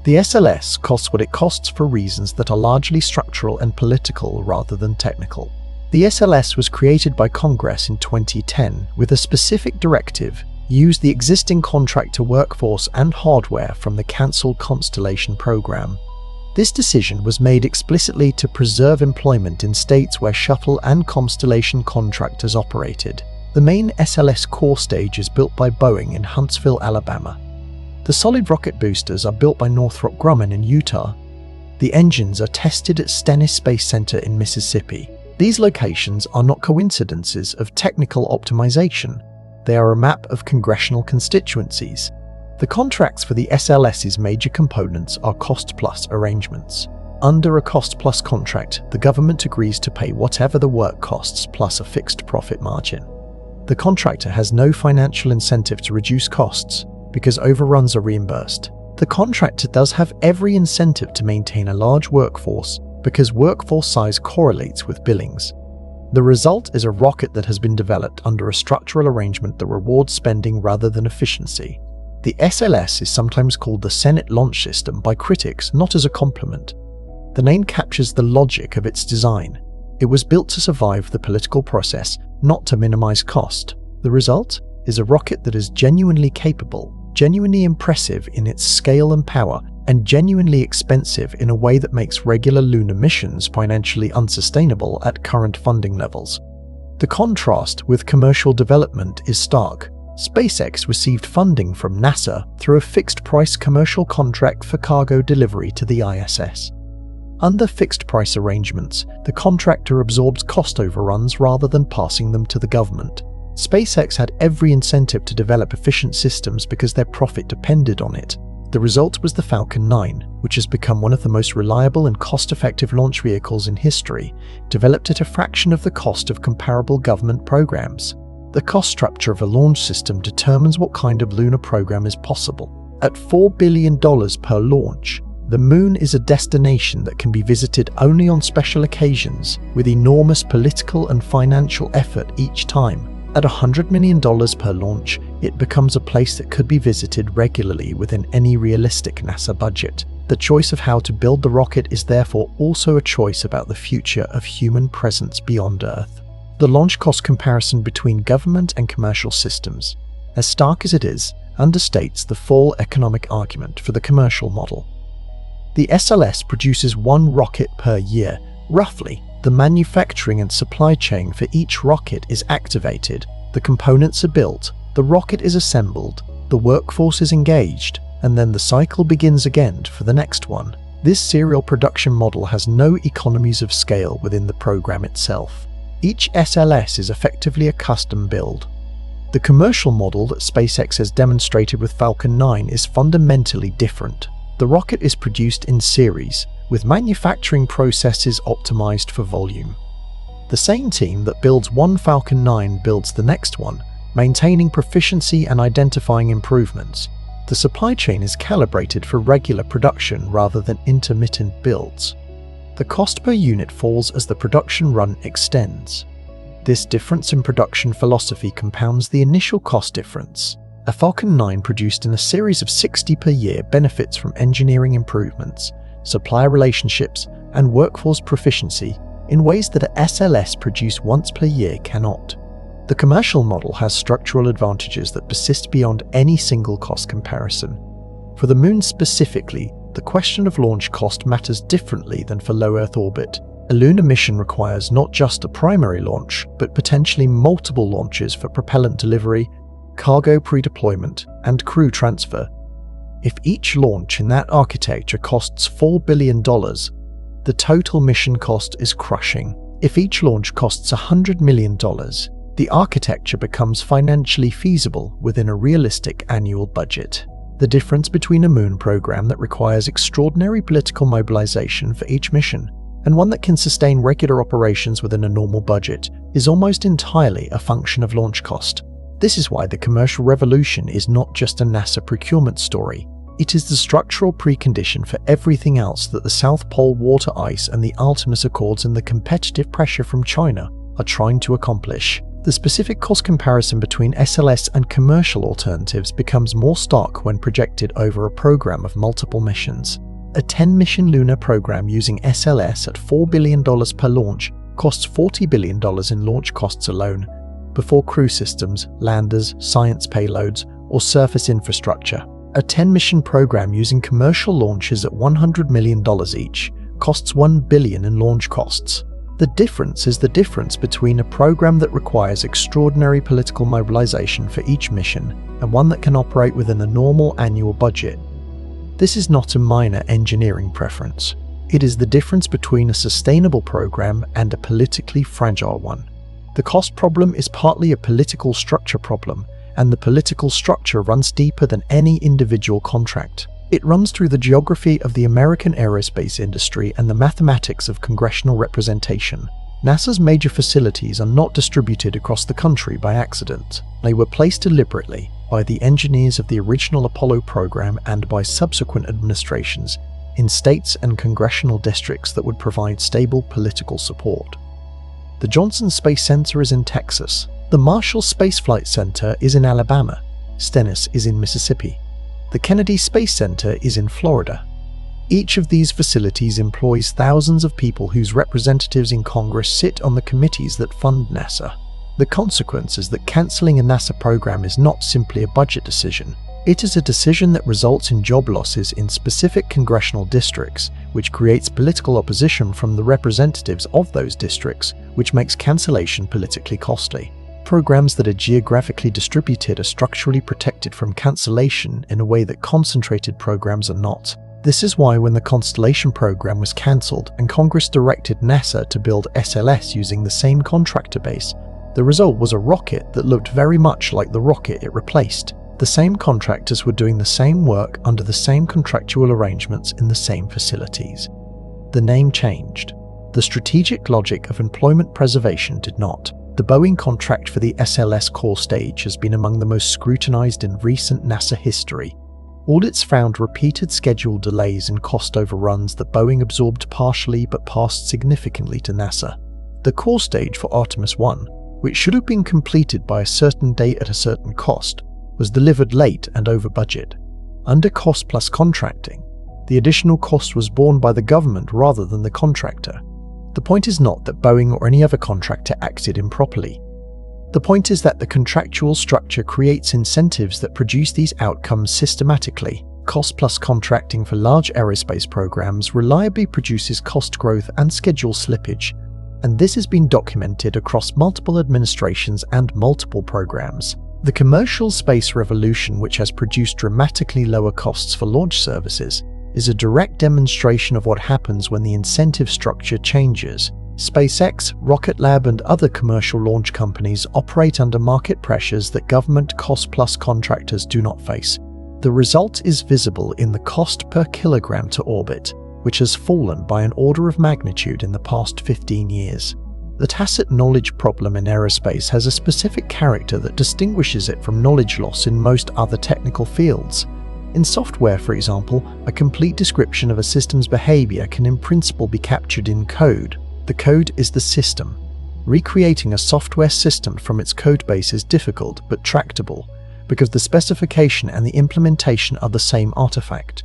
The SLS costs what it costs for reasons that are largely structural and political rather than technical. The SLS was created by Congress in 2010 with a specific directive: use the existing contractor workforce and hardware from the cancelled Constellation program. This decision was made explicitly to preserve employment in states where Shuttle and Constellation contractors operated. The main SLS core stage is built by Boeing in Huntsville, Alabama. The solid rocket boosters are built by Northrop Grumman in Utah. The engines are tested at Stennis Space Center in Mississippi. These locations are not coincidences of technical optimization. They are a map of congressional constituencies. The contracts for the SLS's major components are cost-plus arrangements. Under a cost-plus contract, the government agrees to pay whatever the work costs plus a fixed profit margin. The contractor has no financial incentive to reduce costs. because overruns are reimbursed. The contractor does have every incentive to maintain a large workforce because workforce size correlates with billings. The result is a rocket that has been developed under a structural arrangement that rewards spending rather than efficiency. The SLS is sometimes called the Senate launch system by critics, not as a compliment. The name captures the logic of its design. It was built to survive the political process, not to minimize cost. The result is a rocket that is genuinely capable, genuinely impressive in its scale and power, and genuinely expensive in a way that makes regular lunar missions financially unsustainable at current funding levels. The contrast with commercial development is stark. SpaceX received funding from NASA through a fixed-price commercial contract for cargo delivery to the ISS. Under fixed-price arrangements, the contractor absorbs cost overruns rather than passing them to the government. SpaceX had every incentive to develop efficient systems because their profit depended on it. The result was the Falcon 9, which has become one of the most reliable and cost-effective launch vehicles in history, developed at a fraction of the cost of comparable government programs. The cost structure of a launch system determines what kind of lunar program is possible. At $4 billion per launch, the Moon is a destination that can be visited only on special occasions, with enormous political and financial effort each time. At $100 million per launch, it becomes a place that could be visited regularly within any realistic NASA budget. The choice of how to build the rocket is therefore also a choice about the future of human presence beyond Earth. The launch cost comparison between government and commercial systems, as stark as it is, understates the full economic argument for the commercial model. The SLS produces one rocket per year, roughly. The manufacturing and supply chain for each rocket is activated, the components are built, the rocket is assembled, the workforce is engaged, and then the cycle begins again for the next one. This serial production model has no economies of scale within the program itself. Each SLS is effectively a custom build. The commercial model that SpaceX has demonstrated with Falcon 9 is fundamentally different. The rocket is produced in series, with manufacturing processes optimized for volume. The same team that builds one Falcon 9 builds the next one, maintaining proficiency and identifying improvements. The supply chain is calibrated for regular production rather than intermittent builds. The cost per unit falls as the production run extends. This difference in production philosophy compounds the initial cost difference. A Falcon 9 produced in a series of 60 per year benefits from engineering improvements, supplier relationships, and workforce proficiency in ways that a SLS produced once per year cannot. The commercial model has structural advantages that persist beyond any single cost comparison. For the Moon specifically, the question of launch cost matters differently than for low Earth orbit. A lunar mission requires not just a primary launch, but potentially multiple launches for propellant delivery, cargo pre-deployment, and crew transfer. If each launch in that architecture costs $4 billion, the total mission cost is crushing. If each launch costs $100 million, the architecture becomes financially feasible within a realistic annual budget. The difference between a Moon program that requires extraordinary political mobilization for each mission and one that can sustain regular operations within a normal budget is almost entirely a function of launch cost. This is why the commercial revolution is not just a NASA procurement story. It is the structural precondition for everything else that the South Pole water ice and the Artemis Accords and the competitive pressure from China are trying to accomplish. The specific cost comparison between SLS and commercial alternatives becomes more stark when projected over a program of multiple missions. A 10-mission lunar program using SLS at $4 billion per launch costs $40 billion in launch costs alone, before crew systems, landers, science payloads, or surface infrastructure. A 10-mission program using commercial launches at $100 million each costs $1 billion in launch costs. The difference is the difference between a program that requires extraordinary political mobilization for each mission and one that can operate within a normal annual budget. This is not a minor engineering preference. It is the difference between a sustainable program and a politically fragile one. The cost problem is partly a political structure problem, and the political structure runs deeper than any individual contract. It runs through the geography of the American aerospace industry and the mathematics of congressional representation. NASA's major facilities are not distributed across the country by accident. They were placed deliberately, by the engineers of the original Apollo program and by subsequent administrations in states and congressional districts that would provide stable political support. The Johnson Space Center is in Texas. The Marshall Space Flight Center is in Alabama. Stennis is in Mississippi. The Kennedy Space Center is in Florida. Each of these facilities employs thousands of people whose representatives in Congress sit on the committees that fund NASA. The consequence is that cancelling a NASA program is not simply a budget decision. It is a decision that results in job losses in specific congressional districts, which creates political opposition from the representatives of those districts, which makes cancellation politically costly. Programs that are geographically distributed are structurally protected from cancellation in a way that concentrated programs are not. This is why when the Constellation program was cancelled and Congress directed NASA to build SLS using the same contractor base, the result was a rocket that looked very much like the rocket it replaced. The same contractors were doing the same work under the same contractual arrangements in the same facilities. The name changed. The strategic logic of employment preservation did not. The Boeing contract for the SLS core stage has been among the most scrutinized in recent NASA history. Audits found repeated schedule delays and cost overruns that Boeing absorbed partially but passed significantly to NASA. The core stage for Artemis I, which should have been completed by a certain date at a certain cost, was delivered late and over budget. Under cost-plus contracting, the additional cost was borne by the government rather than the contractor. The point is not that Boeing or any other contractor acted improperly. The point is that the contractual structure creates incentives that produce these outcomes systematically. Cost-plus contracting for large aerospace programs reliably produces cost growth and schedule slippage, and this has been documented across multiple administrations and multiple programs. The commercial space revolution, which has produced dramatically lower costs for launch services, is a direct demonstration of what happens when the incentive structure changes. SpaceX, Rocket Lab, and other commercial launch companies operate under market pressures that government cost-plus contractors do not face. The result is visible in the cost per kilogram to orbit, which has fallen by an order of magnitude in the past 15 years. The tacit knowledge problem in aerospace has a specific character that distinguishes it from knowledge loss in most other technical fields. In software, for example, a complete description of a system's behavior can in principle be captured in code. The code is the system. Recreating a software system from its codebase is difficult but tractable, because the specification and the implementation are the same artifact.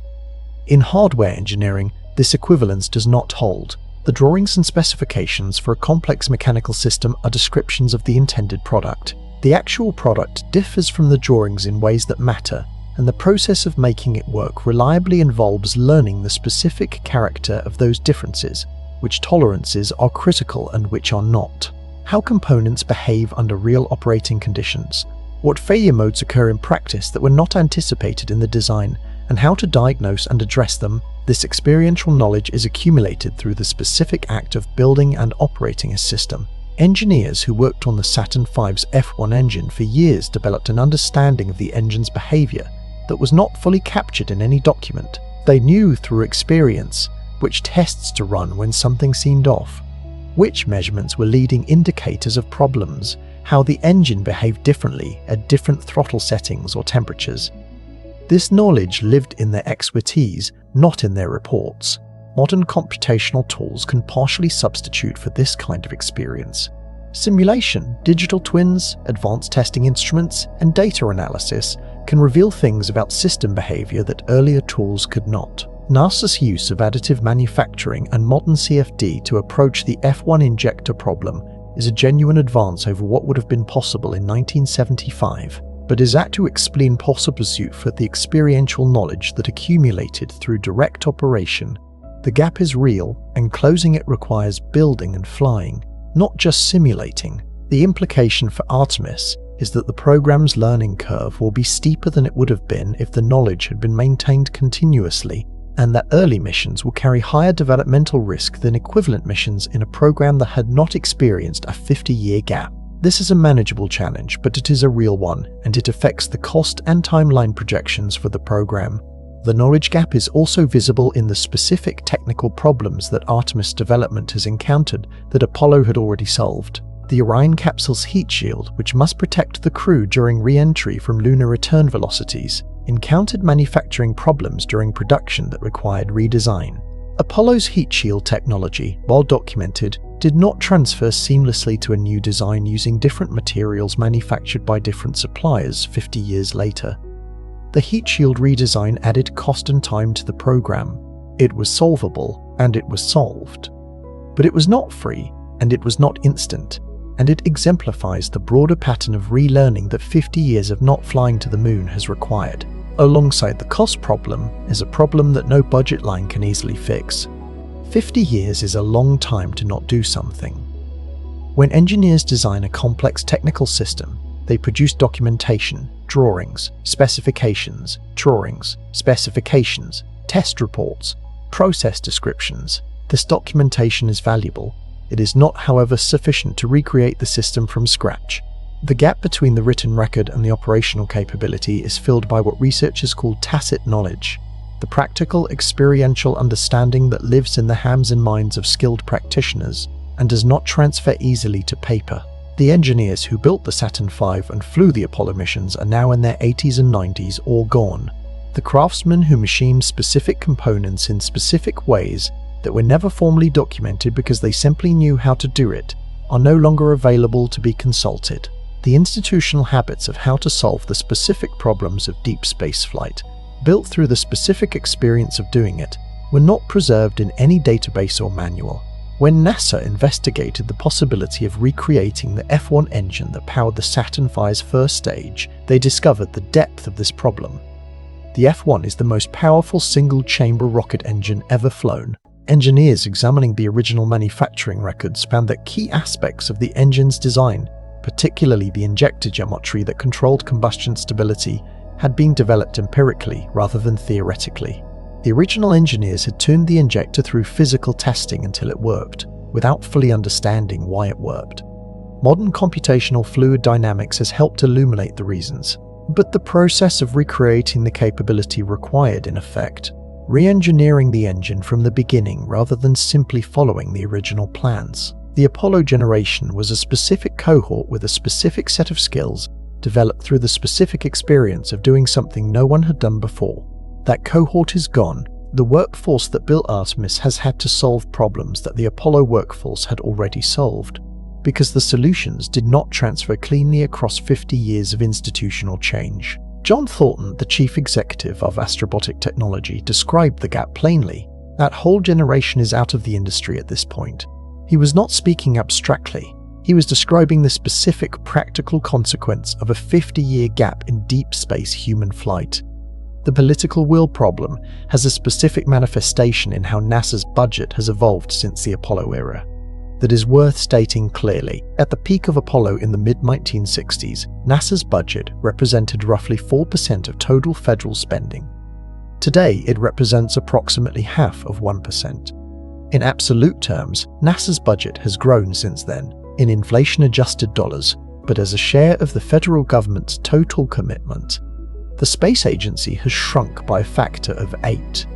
In hardware engineering, this equivalence does not hold. The drawings and specifications for a complex mechanical system are descriptions of the intended product. The actual product differs from the drawings in ways that matter, and the process of making it work reliably involves learning the specific character of those differences, which tolerances are critical and which are not, how components behave under real operating conditions, what failure modes occur in practice that were not anticipated in the design, and how to diagnose and address them. This experiential knowledge is accumulated through the specific act of building and operating a system. Engineers who worked on the Saturn V's F1 engine for years developed an understanding of the engine's behavior that was not fully captured in any document. They knew through experience which tests to run when something seemed off, which measurements were leading indicators of problems, how the engine behaved differently at different throttle settings or temperatures. This knowledge lived in their expertise, not in their reports. Modern computational tools can partially substitute for this kind of experience. Simulation, digital twins, advanced testing instruments, and data analysis can reveal things about system behavior that earlier tools could not. NASA's use of additive manufacturing and modern CFD to approach the F1 injector problem is a genuine advance over what would have been possible in 1975, but is apt to explain possible pursuit for the experiential knowledge that accumulated through direct operation. The gap is real, and closing it requires building and flying, not just simulating. The implication for Artemis is that the program's learning curve will be steeper than it would have been if the knowledge had been maintained continuously, and that early missions will carry higher developmental risk than equivalent missions in a program that had not experienced a 50-year gap. This is a manageable challenge, but it is a real one, and it affects the cost and timeline projections for the program. The knowledge gap is also visible in the specific technical problems that Artemis development has encountered that Apollo had already solved. The Orion capsule's heat shield, which must protect the crew during re-entry from lunar return velocities, encountered manufacturing problems during production that required redesign. Apollo's heat shield technology, while documented, did not transfer seamlessly to a new design using different materials manufactured by different suppliers 50 years later. The heat shield redesign added cost and time to the program. It was solvable, and it was solved. But it was not free, and it was not instant, and it exemplifies the broader pattern of relearning that 50 years of not flying to the moon has required. Alongside the cost problem is a problem that no budget line can easily fix. 50 years is a long time to not do something. When engineers design a complex technical system, they produce documentation, drawings, specifications, test reports, process descriptions. This documentation is valuable. It is not, however, sufficient to recreate the system from scratch. The gap between the written record and the operational capability is filled by what researchers call tacit knowledge, the practical, experiential understanding that lives in the hands and minds of skilled practitioners and does not transfer easily to paper. The engineers who built the Saturn V and flew the Apollo missions are now in their 80s and 90s or gone. The craftsmen who machined specific components in specific ways that were never formally documented because they simply knew how to do it are no longer available to be consulted. The institutional habits of how to solve the specific problems of deep space flight, built through the specific experience of doing it, were not preserved in any database or manual. When NASA investigated the possibility of recreating the F1 engine that powered the Saturn V's first stage, they discovered the depth of this problem. The F1 is the most powerful single-chamber rocket engine ever flown. Engineers examining the original manufacturing records found that key aspects of the engine's design, particularly the injector geometry that controlled combustion stability, had been developed empirically rather than theoretically. The original engineers had tuned the injector through physical testing until it worked, without fully understanding why it worked. Modern computational fluid dynamics has helped illuminate the reasons, but the process of recreating the capability required, in effect, re-engineering the engine from the beginning rather than simply following the original plans. The Apollo generation was a specific cohort with a specific set of skills developed through the specific experience of doing something no one had done before. That cohort is gone. The workforce that built Artemis has had to solve problems that the Apollo workforce had already solved, because the solutions did not transfer cleanly across 50 years of institutional change. John Thornton, the chief executive of Astrobotic Technology, described the gap plainly. That whole generation is out of the industry at this point. He was not speaking abstractly. He was describing the specific practical consequence of a 50-year gap in deep space human flight. The political will problem has a specific manifestation in how NASA's budget has evolved since the Apollo era that is worth stating clearly. At the peak of Apollo in the mid-1960s, NASA's budget represented roughly 4% of total federal spending. Today, it represents approximately half of 1%. In absolute terms, NASA's budget has grown since then, in inflation-adjusted dollars, but as a share of the federal government's total commitment, the space agency has shrunk by a factor of 8.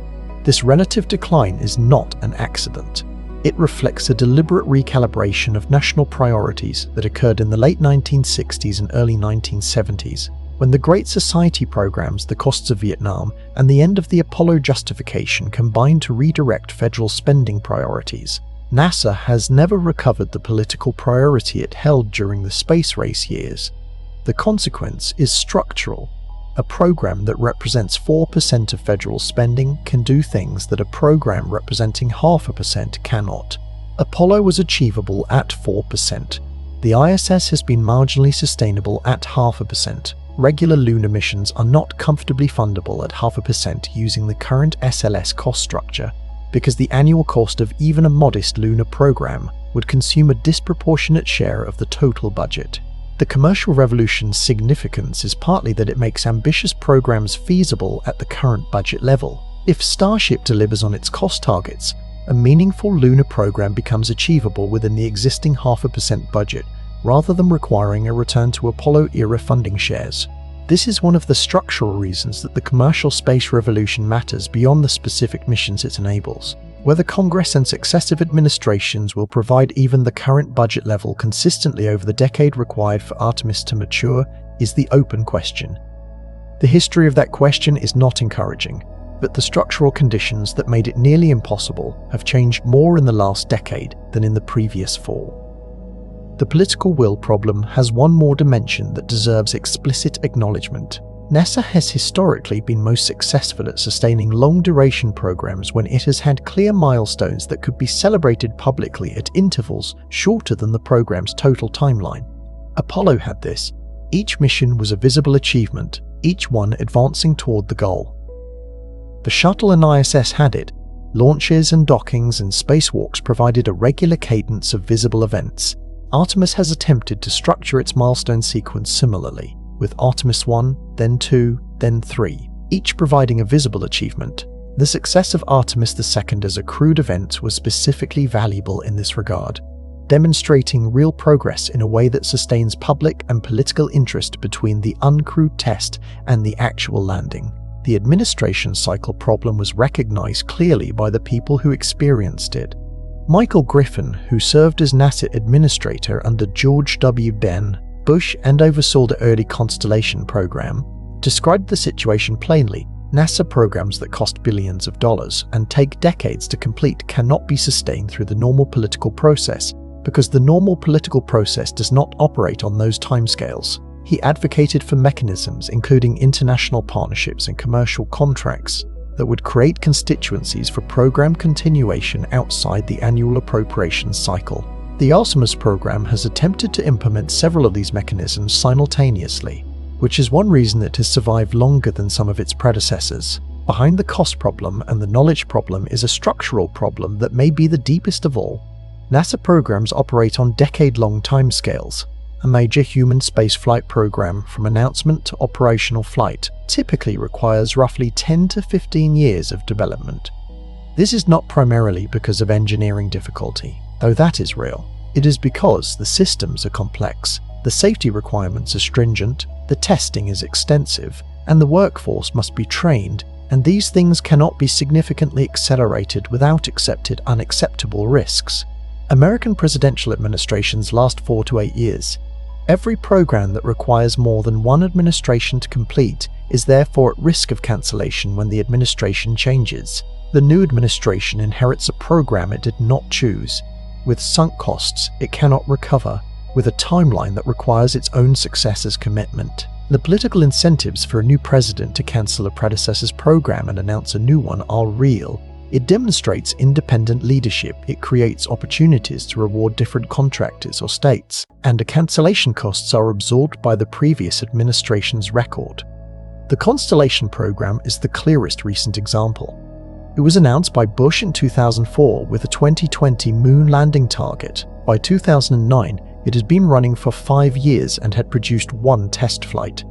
This relative decline is not an accident. It reflects a deliberate recalibration of national priorities that occurred in the late 1960s and early 1970s, when the Great Society programs, the costs of Vietnam, and the end of the Apollo justification combined to redirect federal spending priorities. NASA has never recovered the political priority it held during the space race years. The consequence is structural. A program that represents 4% of federal spending can do things that a program representing 0.5% cannot. Apollo was achievable at 4%. The ISS has been marginally sustainable at 0.5%. Regular lunar missions are not comfortably fundable at 0.5% using the current SLS cost structure, because the annual cost of even a modest lunar program would consume a disproportionate share of the total budget. The commercial revolution's significance is partly that it makes ambitious programs feasible at the current budget level. If Starship delivers on its cost targets, a meaningful lunar program becomes achievable within the existing 0.5% budget, rather than requiring a return to Apollo-era funding shares. This is one of the structural reasons that the commercial space revolution matters beyond the specific missions it enables. Whether Congress and successive administrations will provide even the current budget level consistently over the decade required for Artemis to mature is the open question. The history of that question is not encouraging, but the structural conditions that made it nearly impossible have changed more in the last decade than in the previous 4. The political will problem has one more dimension that deserves explicit acknowledgement. NASA has historically been most successful at sustaining long-duration programs when it has had clear milestones that could be celebrated publicly at intervals shorter than the program's total timeline. Apollo had this. Each mission was a visible achievement, each one advancing toward the goal. The shuttle and ISS had it. Launches and dockings and spacewalks provided a regular cadence of visible events. Artemis has attempted to structure its milestone sequence similarly, with Artemis 1, then 2, then 3, each providing a visible achievement. The success of Artemis II as a crewed event was specifically valuable in this regard, demonstrating real progress in a way that sustains public and political interest between the uncrewed test and the actual landing. The administration cycle problem was recognized clearly by the people who experienced it. Michael Griffin, who served as NASA administrator under George W. Bush and oversaw the early Constellation program, described the situation plainly. NASA programs that cost billions of dollars and take decades to complete cannot be sustained through the normal political process, because the normal political process does not operate on those timescales. He advocated for mechanisms including international partnerships and commercial contracts that would create constituencies for program continuation outside the annual appropriations cycle. The Artemis program has attempted to implement several of these mechanisms simultaneously, which is one reason it has survived longer than some of its predecessors. Behind the cost problem and the knowledge problem is a structural problem that may be the deepest of all. NASA programs operate on decade-long timescales. A major human spaceflight program from announcement to operational flight typically requires roughly 10 to 15 years of development. This is not primarily because of engineering difficulty, though that is real. It is because the systems are complex, the safety requirements are stringent, the testing is extensive, and the workforce must be trained, and these things cannot be significantly accelerated without accepted unacceptable risks. American presidential administrations last 4 to 8 years. Every program that requires more than one administration to complete is therefore at risk of cancellation when the administration changes. The new administration inherits a program it did not choose, with sunk costs it cannot recover, with a timeline that requires its own successor's commitment. The political incentives for a new president to cancel a predecessor's program and announce a new one are real. It demonstrates independent leadership, it creates opportunities to reward different contractors or states, and the cancellation costs are absorbed by the previous administration's record. The Constellation program is the clearest recent example. It was announced by Bush in 2004 with a 2020 moon landing target. By 2009, it had been running for 5 years and had produced 1 test flight.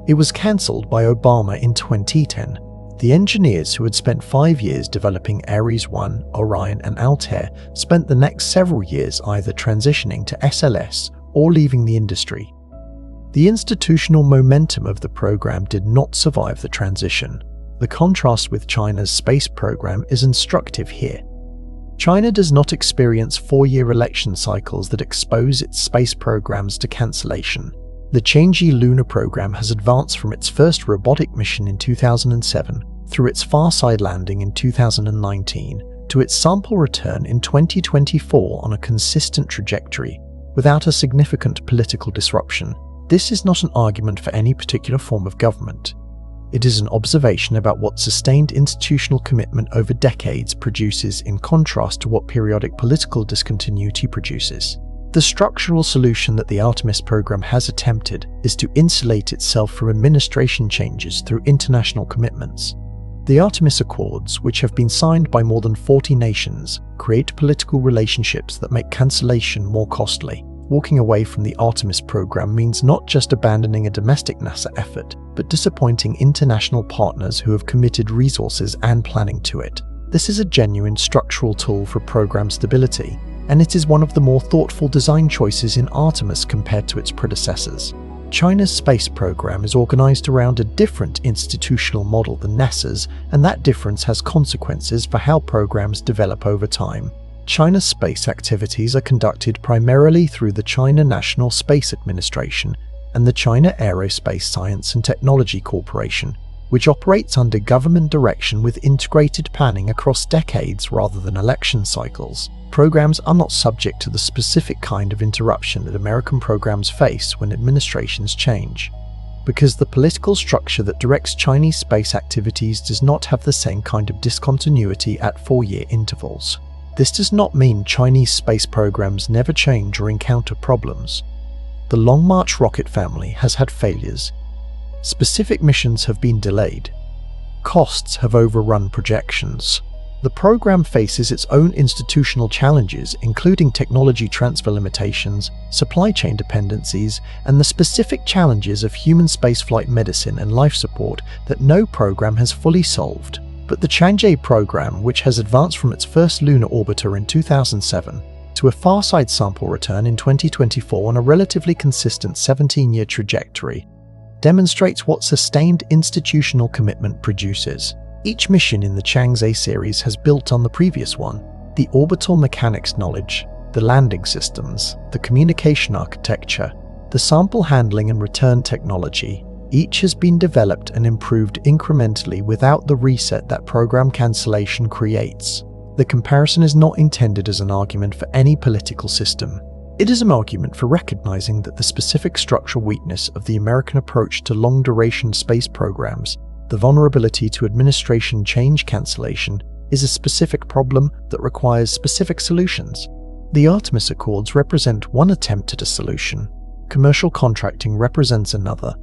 It was cancelled by Obama in 2010. The engineers who had spent 5 years developing Ares 1, Orion and Altair spent the next several years either transitioning to SLS or leaving the industry. The institutional momentum of the program did not survive the transition. The contrast with China's space program is instructive here. China does not experience 4-year election cycles that expose its space programs to cancellation. The Chang'e lunar program has advanced from its first robotic mission in 2007 through its far-side landing in 2019 to its sample return in 2024 on a consistent trajectory, without a significant political disruption. This is not an argument for any particular form of government. It is an observation about what sustained institutional commitment over decades produces in contrast to what periodic political discontinuity produces. The structural solution that the Artemis program has attempted is to insulate itself from administration changes through international commitments. The Artemis Accords, which have been signed by more than 40 nations, create political relationships that make cancellation more costly. Walking away from the Artemis program means not just abandoning a domestic NASA effort, but disappointing international partners who have committed resources and planning to it. This is a genuine structural tool for program stability, and it is one of the more thoughtful design choices in Artemis compared to its predecessors. China's space program is organized around a different institutional model than NASA's, and that difference has consequences for how programs develop over time. China's space activities are conducted primarily through the China National Space Administration and the China Aerospace Science and Technology Corporation, which operates under government direction with integrated planning across decades rather than election cycles. Programs are not subject to the specific kind of interruption that American programs face when administrations change, because the political structure that directs Chinese space activities does not have the same kind of discontinuity at 4-year intervals. This does not mean Chinese space programs never change or encounter problems. The Long March rocket family has had failures. Specific missions have been delayed. Costs have overrun projections. The program faces its own institutional challenges, including technology transfer limitations, supply chain dependencies, and the specific challenges of human spaceflight medicine and life support that no program has fully solved. But the Chang'e program, which has advanced from its first lunar orbiter in 2007 to a far-side sample return in 2024 on a relatively consistent 17-year trajectory, demonstrates what sustained institutional commitment produces. Each mission in the Chang'e series has built on the previous one. The orbital mechanics knowledge, the landing systems, the communication architecture, the sample handling and return technology, each has been developed and improved incrementally without the reset that program cancellation creates. The comparison is not intended as an argument for any political system. It is an argument for recognizing that the specific structural weakness of the American approach to long-duration space programs, the vulnerability to administration change cancellation, is a specific problem that requires specific solutions. The Artemis Accords represent one attempt at a solution. Commercial contracting represents another.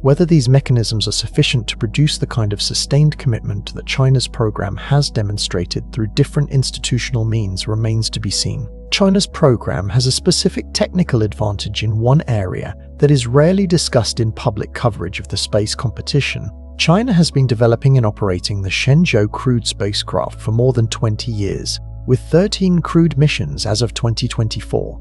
Whether these mechanisms are sufficient to produce the kind of sustained commitment that China's program has demonstrated through different institutional means remains to be seen. China's program has a specific technical advantage in one area that is rarely discussed in public coverage of the space competition. China has been developing and operating the Shenzhou crewed spacecraft for more than 20 years, with 13 crewed missions as of 2024.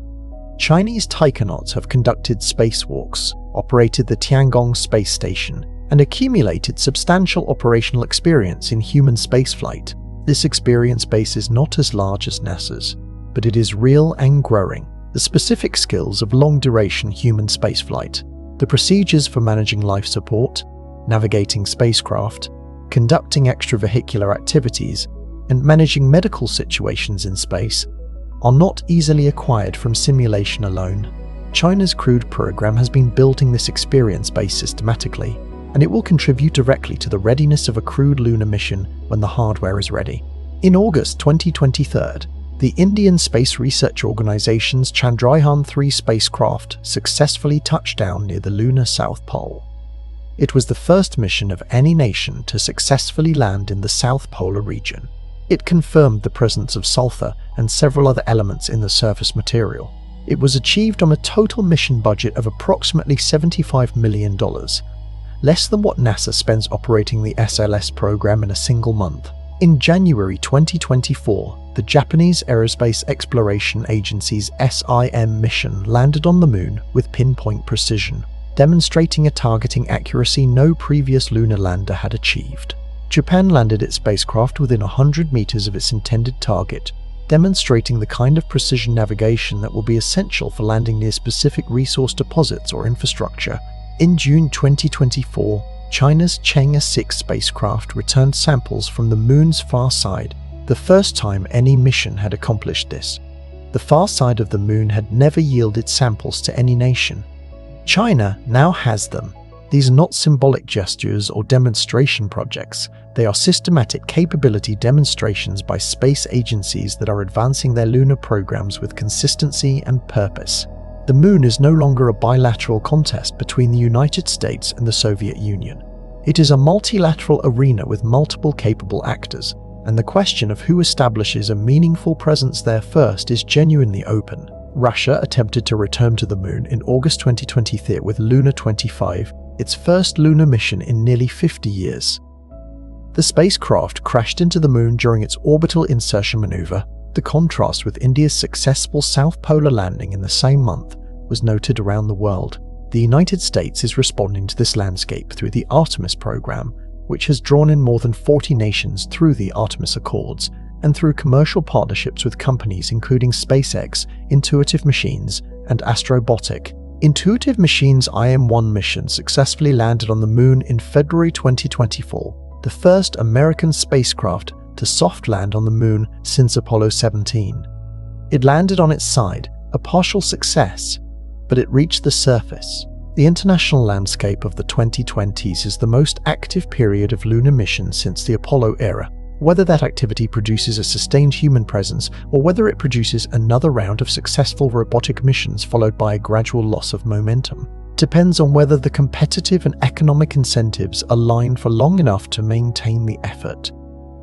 Chinese taikonauts have conducted spacewalks, operated the Tiangong space station, and accumulated substantial operational experience in human spaceflight. This experience base is not as large as NASA's, but it is real and growing. The specific skills of long-duration human spaceflight, the procedures for managing life support, navigating spacecraft, conducting extravehicular activities, and managing medical situations in space are not easily acquired from simulation alone. China's crewed program has been building this experience base systematically, and it will contribute directly to the readiness of a crewed lunar mission when the hardware is ready. In August 2023, the Indian Space Research Organization's Chandrayaan-3 spacecraft successfully touched down near the lunar South Pole. It was the first mission of any nation to successfully land in the South Polar region. It confirmed the presence of sulfur and several other elements in the surface material. It was achieved on a total mission budget of approximately $75 million, less than what NASA spends operating the SLS program in a single month. In January 2024, the Japanese Aerospace Exploration Agency's SIM mission landed on the Moon with pinpoint precision, demonstrating a targeting accuracy no previous lunar lander had achieved. Japan landed its spacecraft within 100 meters of its intended target, demonstrating the kind of precision navigation that will be essential for landing near specific resource deposits or infrastructure. In June 2024, China's Chang'e 6 spacecraft returned samples from the Moon's far side, the first time any mission had accomplished this. The far side of the Moon had never yielded samples to any nation. China now has them. These are not symbolic gestures or demonstration projects. They are systematic capability demonstrations by space agencies that are advancing their lunar programs with consistency and purpose. The Moon is no longer a bilateral contest between the United States and the Soviet Union. It is a multilateral arena with multiple capable actors, and the question of who establishes a meaningful presence there first is genuinely open. Russia attempted to return to the Moon in August 2023 with Luna 25, its first lunar mission in nearly 50 years. The spacecraft crashed into the Moon during its orbital insertion maneuver. The contrast with India's successful South Polar landing in the same month was noted around the world. The United States is responding to this landscape through the Artemis program, which has drawn in more than 40 nations through the Artemis Accords, and through commercial partnerships with companies including SpaceX, Intuitive Machines, and Astrobotic. Intuitive Machines' IM-1 mission successfully landed on the Moon in February 2024, the first American spacecraft to soft land on the Moon since Apollo 17. It landed on its side, a partial success, but it reached the surface. The international landscape of the 2020s is the most active period of lunar missions since the Apollo era. Whether that activity produces a sustained human presence or whether it produces another round of successful robotic missions followed by a gradual loss of momentum depends on whether the competitive and economic incentives align for long enough to maintain the effort.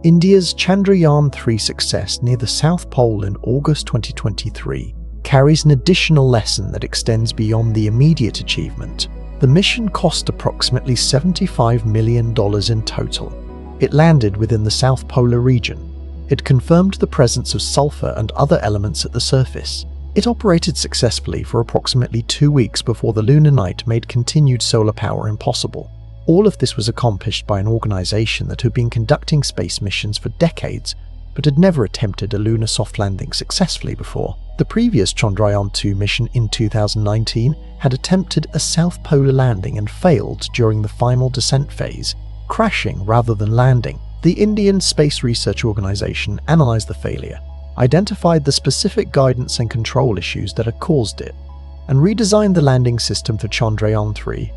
India's Chandrayaan-3 success near the South Pole in August 2023 carries an additional lesson that extends beyond the immediate achievement. The mission cost approximately $75 million in total. It landed within the South Polar region. It confirmed the presence of sulfur and other elements at the surface. It operated successfully for approximately 2 weeks before the lunar night made continued solar power impossible. All of this was accomplished by an organization that had been conducting space missions for decades, but had never attempted a lunar soft landing successfully before. The previous Chandrayaan-2 mission in 2019 had attempted a South Polar landing and failed during the final descent phase, crashing rather than landing. The Indian Space Research Organization analyzed the failure, identified the specific guidance and control issues that had caused it, and redesigned the landing system for Chandrayaan-3.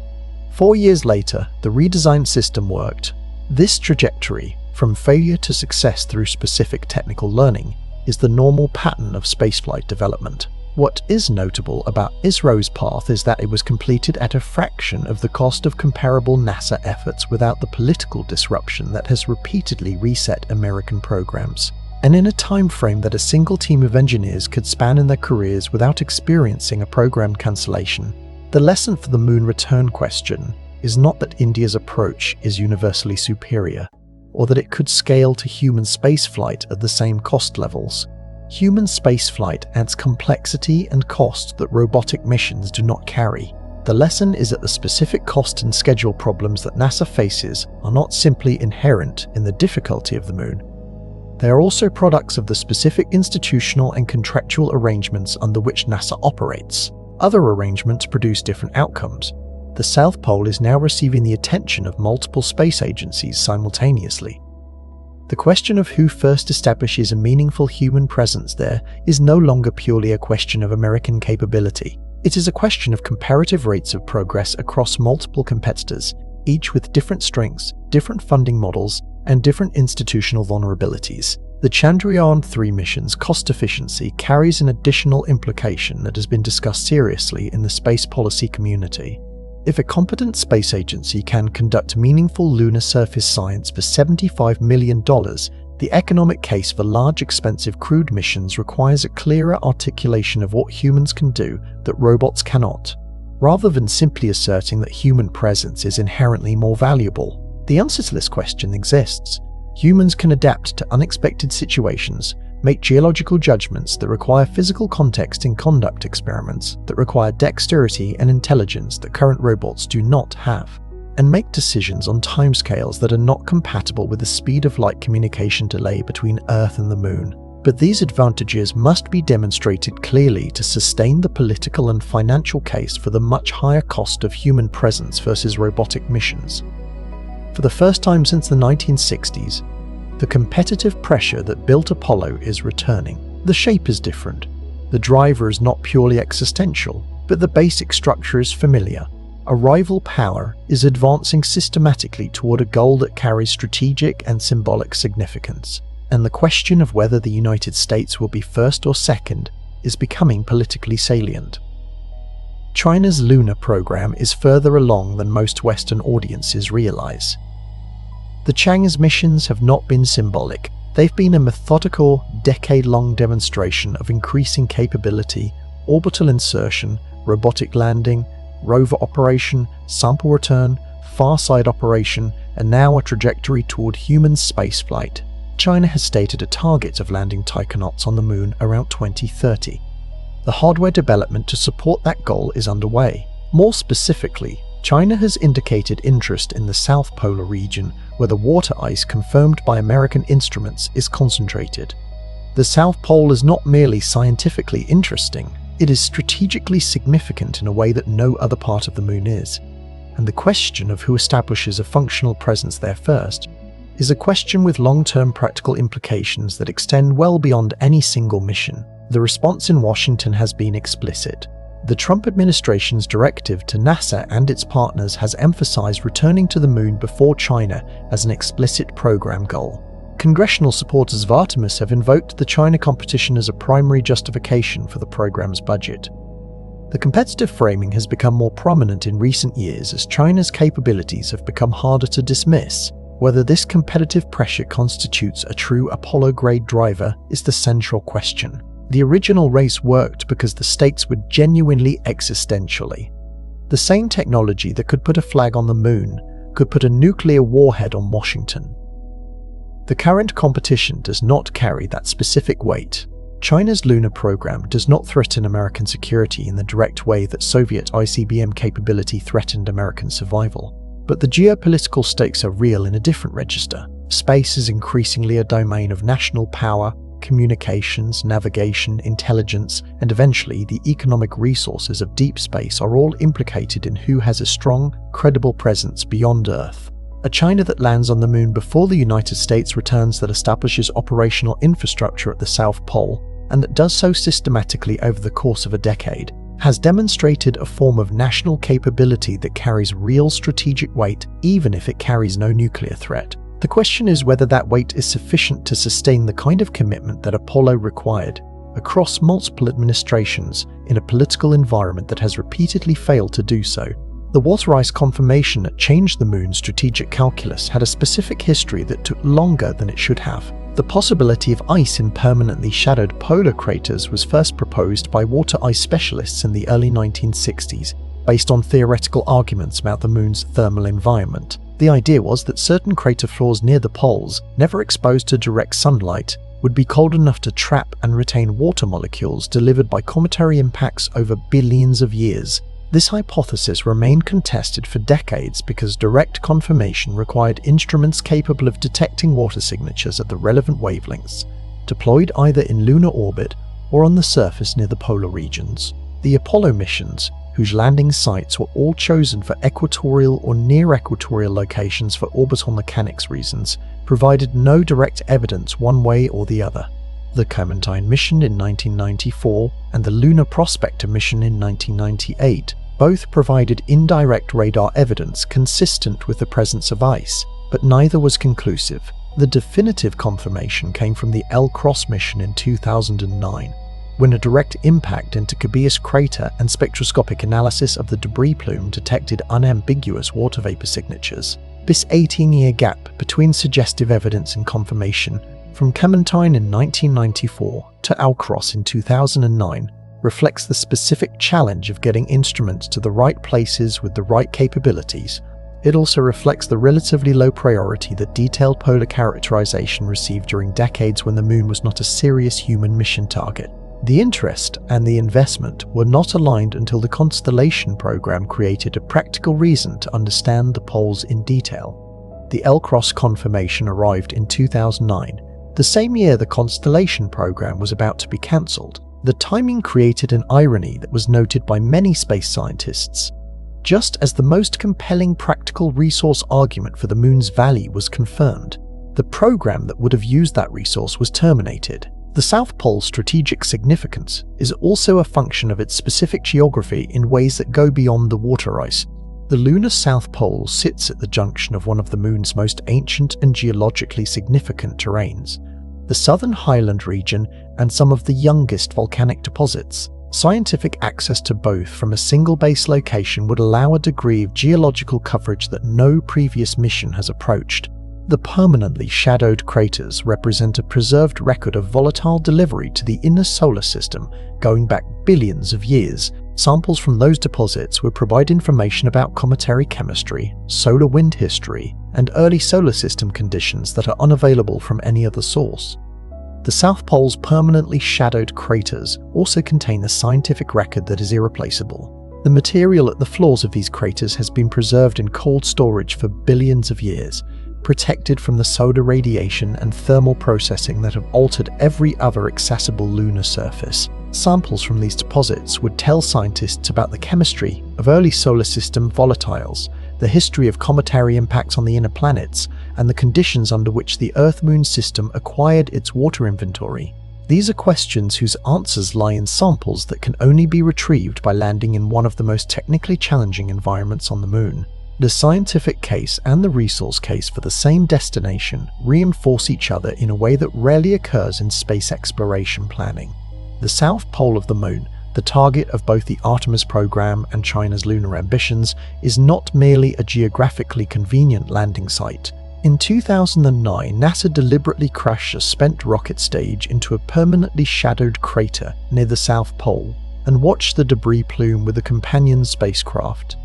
4 years later, the redesigned system worked. This trajectory, from failure to success through specific technical learning, is the normal pattern of spaceflight development. What is notable about ISRO's path is that it was completed at a fraction of the cost of comparable NASA efforts without the political disruption that has repeatedly reset American programs, and in a time frame that a single team of engineers could span in their careers without experiencing a program cancellation. The lesson for the moon return question is not that India's approach is universally superior, or that it could scale to human spaceflight at the same cost levels. Human spaceflight adds complexity and cost that robotic missions do not carry. The lesson is that the specific cost and schedule problems that NASA faces are not simply inherent in the difficulty of the moon. They are also products of the specific institutional and contractual arrangements under which NASA operates. Other arrangements produce different outcomes. The South Pole is now receiving the attention of multiple space agencies simultaneously. The question of who first establishes a meaningful human presence there is no longer purely a question of American capability. It is a question of comparative rates of progress across multiple competitors, each with different strengths, different funding models, and different institutional vulnerabilities. The Chandrayaan-3 mission's cost efficiency carries an additional implication that has been discussed seriously in the space policy community. If a competent space agency can conduct meaningful lunar surface science for $75 million, the economic case for large, expensive crewed missions requires a clearer articulation of what humans can do that robots cannot, rather than simply asserting that human presence is inherently more valuable. The answer to this question exists. Humans can adapt to unexpected situations, make geological judgments that require physical context in conduct experiments, that require dexterity and intelligence that current robots do not have, and make decisions on timescales that are not compatible with the speed of light communication delay between Earth and the Moon. But these advantages must be demonstrated clearly to sustain the political and financial case for the much higher cost of human presence versus robotic missions. For the first time since the 1960s, the competitive pressure that built Apollo is returning. The shape is different. The driver is not purely existential, but the basic structure is familiar. A rival power is advancing systematically toward a goal that carries strategic and symbolic significance, and the question of whether the United States will be first or second is becoming politically salient. China's lunar program is further along than most Western audiences realize. The Chang'e missions have not been symbolic. They've been a methodical, decade-long demonstration of increasing capability, orbital insertion, robotic landing, rover operation, sample return, far-side operation, and now a trajectory toward human spaceflight. China has stated a target of landing taikonauts on the Moon around 2030. The hardware development to support that goal is underway. More specifically, China has indicated interest in the South Polar region, where the water ice confirmed by American instruments is concentrated. The South Pole is not merely scientifically interesting, it is strategically significant in a way that no other part of the Moon is. And the question of who establishes a functional presence there first is a question with long-term practical implications that extend well beyond any single mission. The response in Washington has been explicit. The Trump administration's directive to NASA and its partners has emphasized returning to the Moon before China as an explicit program goal. Congressional supporters of Artemis have invoked the China competition as a primary justification for the program's budget. The competitive framing has become more prominent in recent years as China's capabilities have become harder to dismiss. Whether this competitive pressure constitutes a true Apollo-grade driver is the central question. The original race worked because the stakes were genuinely existentially. The same technology that could put a flag on the Moon could put a nuclear warhead on Washington. The current competition does not carry that specific weight. China's lunar program does not threaten American security in the direct way that Soviet ICBM capability threatened American survival. But the geopolitical stakes are real in a different register. Space is increasingly a domain of national power, communications, navigation, intelligence, and eventually the economic resources of deep space are all implicated in who has a strong, credible presence beyond Earth. A China that lands on the Moon before the United States returns, that establishes operational infrastructure at the South Pole, and that does so systematically over the course of a decade, has demonstrated a form of national capability that carries real strategic weight even if it carries no nuclear threat. The question is whether that weight is sufficient to sustain the kind of commitment that Apollo required across multiple administrations in a political environment that has repeatedly failed to do so. The water ice confirmation that changed the Moon's strategic calculus had a specific history that took longer than it should have. The possibility of ice in permanently shadowed polar craters was first proposed by water ice specialists in the early 1960s, based on theoretical arguments about the Moon's thermal environment. The idea was that certain crater floors near the poles, never exposed to direct sunlight, would be cold enough to trap and retain water molecules delivered by cometary impacts over billions of years. This hypothesis remained contested for decades because direct confirmation required instruments capable of detecting water signatures at the relevant wavelengths, deployed either in lunar orbit or on the surface near the polar regions. The Apollo missions, whose landing sites were all chosen for equatorial or near-equatorial locations for orbital mechanics reasons, provided no direct evidence one way or the other. The Clementine mission in 1994 and the Lunar Prospector mission in 1998 both provided indirect radar evidence consistent with the presence of ice, but neither was conclusive. The definitive confirmation came from the L-Cross mission in 2009, when a direct impact into Cabeus crater and spectroscopic analysis of the debris plume detected unambiguous water vapor signatures. This 18-year gap between suggestive evidence and confirmation, from Clementine in 1994 to L-Cross in 2009, reflects the specific challenge of getting instruments to the right places with the right capabilities. It also reflects the relatively low priority that detailed polar characterization received during decades when the Moon was not a serious human mission target. The interest and the investment were not aligned until the Constellation program created a practical reason to understand the poles in detail. The L-Cross confirmation arrived in 2009, the same year the Constellation program was about to be cancelled. The timing created an irony that was noted by many space scientists. Just as the most compelling practical resource argument for the Moon's value was confirmed, the program that would have used that resource was terminated. The South Pole's strategic significance is also a function of its specific geography in ways that go beyond the water ice. The lunar South Pole sits at the junction of one of the Moon's most ancient and geologically significant terrains, the southern highland region and some of the youngest volcanic deposits. Scientific access to both from a single base location would allow a degree of geological coverage that no previous mission has approached. The permanently shadowed craters represent a preserved record of volatile delivery to the inner solar system going back billions of years. Samples from those deposits would provide information about cometary chemistry, solar wind history, and early solar system conditions that are unavailable from any other source. The South Pole's permanently shadowed craters also contain a scientific record that is irreplaceable. The material at the floors of these craters has been preserved in cold storage for billions of years, protected from the solar radiation and thermal processing that have altered every other accessible lunar surface. Samples from these deposits would tell scientists about the chemistry of early solar system volatiles, the history of cometary impacts on the inner planets, and the conditions under which the Earth-Moon system acquired its water inventory. These are questions whose answers lie in samples that can only be retrieved by landing in one of the most technically challenging environments on the Moon. The scientific case and the resource case for the same destination reinforce each other in a way that rarely occurs in space exploration planning. The South Pole of the Moon, the target of both the Artemis program and China's lunar ambitions, is not merely a geographically convenient landing site. In 2009, NASA deliberately crashed a spent rocket stage into a permanently shadowed crater near the South Pole and watched the debris plume with a companion spacecraft.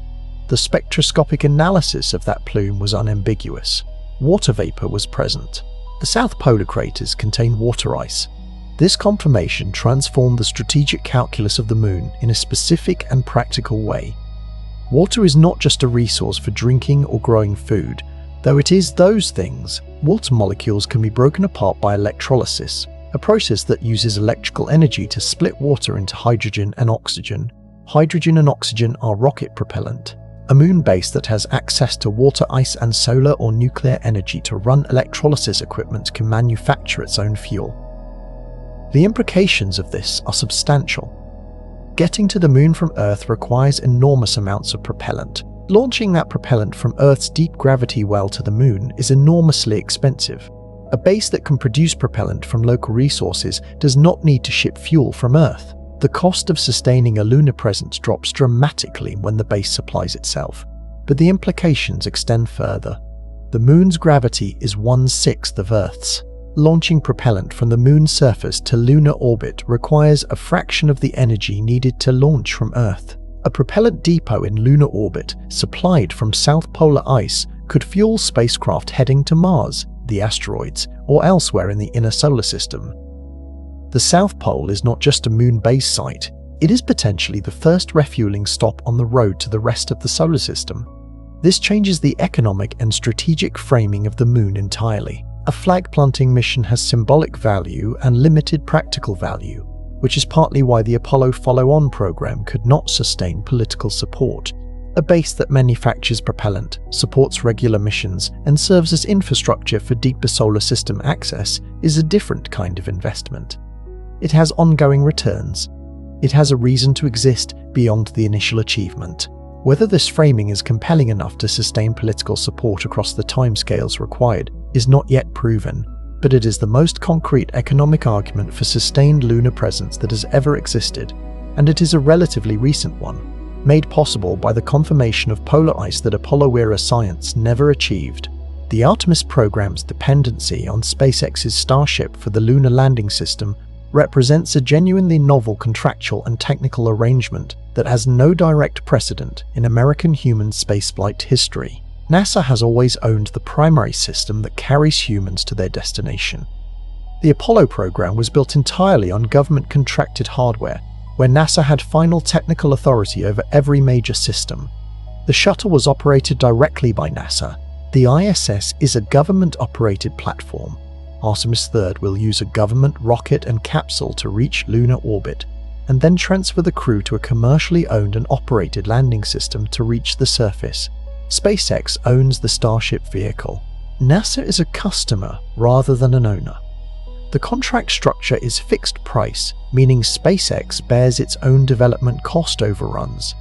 The spectroscopic analysis of that plume was unambiguous. Water vapor was present. The South Polar craters contain water ice. This confirmation transformed the strategic calculus of the Moon in a specific and practical way. Water is not just a resource for drinking or growing food. Though it is those things, water molecules can be broken apart by electrolysis, a process that uses electrical energy to split water into hydrogen and oxygen. Hydrogen and oxygen are rocket propellant. A moon base that has access to water ice and solar or nuclear energy to run electrolysis equipment can manufacture its own fuel. The implications of this are substantial. Getting to the Moon from Earth requires enormous amounts of propellant. Launching that propellant from Earth's deep gravity well to the Moon is enormously expensive. A base that can produce propellant from local resources does not need to ship fuel from Earth. The cost of sustaining a lunar presence drops dramatically when the base supplies itself. But the implications extend further. The Moon's gravity is 1/6 of Earth's. Launching propellant from the Moon's surface to lunar orbit requires a fraction of the energy needed to launch from Earth. A propellant depot in lunar orbit, supplied from South Polar ice, could fuel spacecraft heading to Mars, the asteroids, or elsewhere in the inner solar system. The South Pole is not just a moon base site, it is potentially the first refueling stop on the road to the rest of the solar system. This changes the economic and strategic framing of the Moon entirely. A flag-planting mission has symbolic value and limited practical value, which is partly why the Apollo follow-on program could not sustain political support. A base that manufactures propellant, supports regular missions, and serves as infrastructure for deeper solar system access is a different kind of investment. It has ongoing returns. It has a reason to exist beyond the initial achievement. Whether this framing is compelling enough to sustain political support across the timescales required is not yet proven, but it is the most concrete economic argument for sustained lunar presence that has ever existed, and it is a relatively recent one, made possible by the confirmation of polar ice that Apollo-era science never achieved. The Artemis program's dependency on SpaceX's Starship for the lunar landing system represents a genuinely novel contractual and technical arrangement that has no direct precedent in American human spaceflight history. NASA has always owned the primary system that carries humans to their destination. The Apollo program was built entirely on government-contracted hardware, where NASA had final technical authority over every major system. The shuttle was operated directly by NASA. The ISS is a government-operated platform. Artemis III will use a government rocket and capsule to reach lunar orbit, and then transfer the crew to a commercially owned and operated landing system to reach the surface. SpaceX owns the Starship vehicle. NASA is a customer rather than an owner. The contract structure is fixed price, meaning SpaceX bears its own development cost overruns.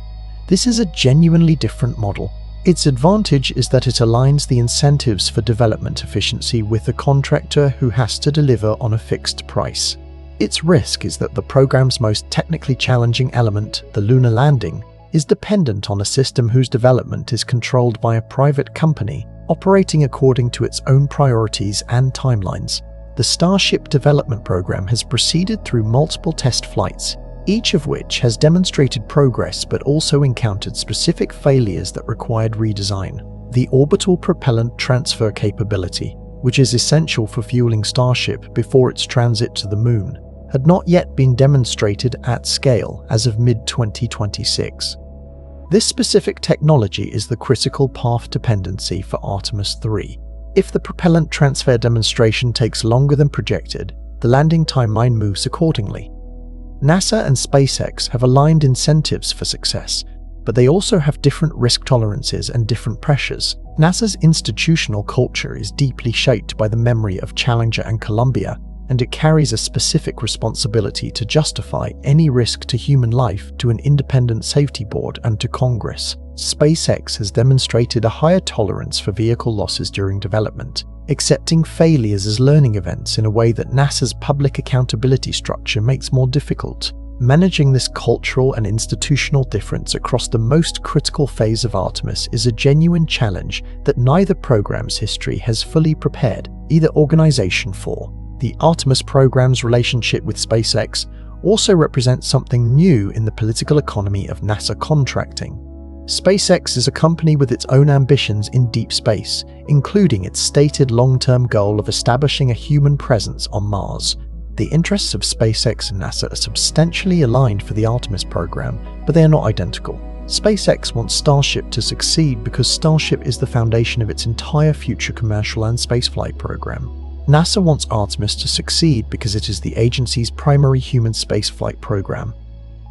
This is a genuinely different model. Its advantage is that it aligns the incentives for development efficiency with the contractor who has to deliver on a fixed price. Its risk is that the program's most technically challenging element, the lunar landing, is dependent on a system whose development is controlled by a private company, operating according to its own priorities and timelines. The Starship development program has proceeded through multiple test flights, each of which has demonstrated progress but also encountered specific failures that required redesign. The orbital propellant transfer capability, which is essential for fueling Starship before its transit to the Moon, had not yet been demonstrated at scale as of mid-2026. This specific technology is the critical path dependency for Artemis III. If the propellant transfer demonstration takes longer than projected, the landing timeline moves accordingly. NASA and SpaceX have aligned incentives for success, but they also have different risk tolerances and different pressures. NASA's institutional culture is deeply shaped by the memory of Challenger and Columbia, and it carries a specific responsibility to justify any risk to human life to an independent safety board and to Congress. SpaceX has demonstrated a higher tolerance for vehicle losses during development, accepting failures as learning events in a way that NASA's public accountability structure makes more difficult. Managing this cultural and institutional difference across the most critical phase of Artemis is a genuine challenge that neither program's history has fully prepared either organization for. The Artemis program's relationship with SpaceX also represents something new in the political economy of NASA contracting. SpaceX is a company with its own ambitions in deep space, including its stated long-term goal of establishing a human presence on Mars. The interests of SpaceX and NASA are substantially aligned for the Artemis program, but they are not identical. SpaceX wants Starship to succeed because Starship is the foundation of its entire future commercial and spaceflight program. NASA wants Artemis to succeed because it is the agency's primary human spaceflight program.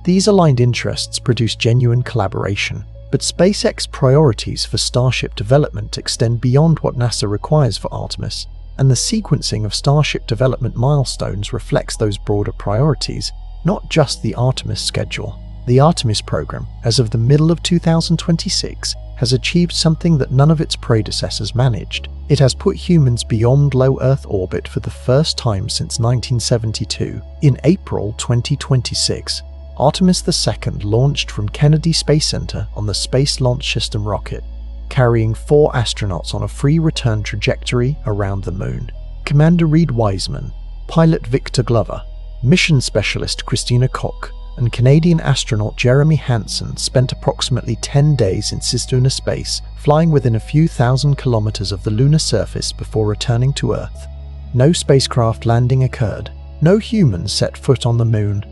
These aligned interests produce genuine collaboration, but SpaceX priorities for Starship development extend beyond what NASA requires for Artemis, and the sequencing of Starship development milestones reflects those broader priorities, not just the Artemis schedule. The Artemis program, as of the middle of 2026, has achieved something that none of its predecessors managed. It has put humans beyond low Earth orbit for the first time since 1972. In April 2026, Artemis II launched from Kennedy Space Center on the Space Launch System rocket, carrying 4 astronauts on a free return trajectory around the Moon. Commander Reed Wiseman, pilot Victor Glover, mission specialist Christina Koch, and Canadian astronaut Jeremy Hansen spent approximately 10 days in cislunar space, flying within a few thousand kilometers of the lunar surface before returning to Earth. No spacecraft landing occurred. No humans set foot on the Moon.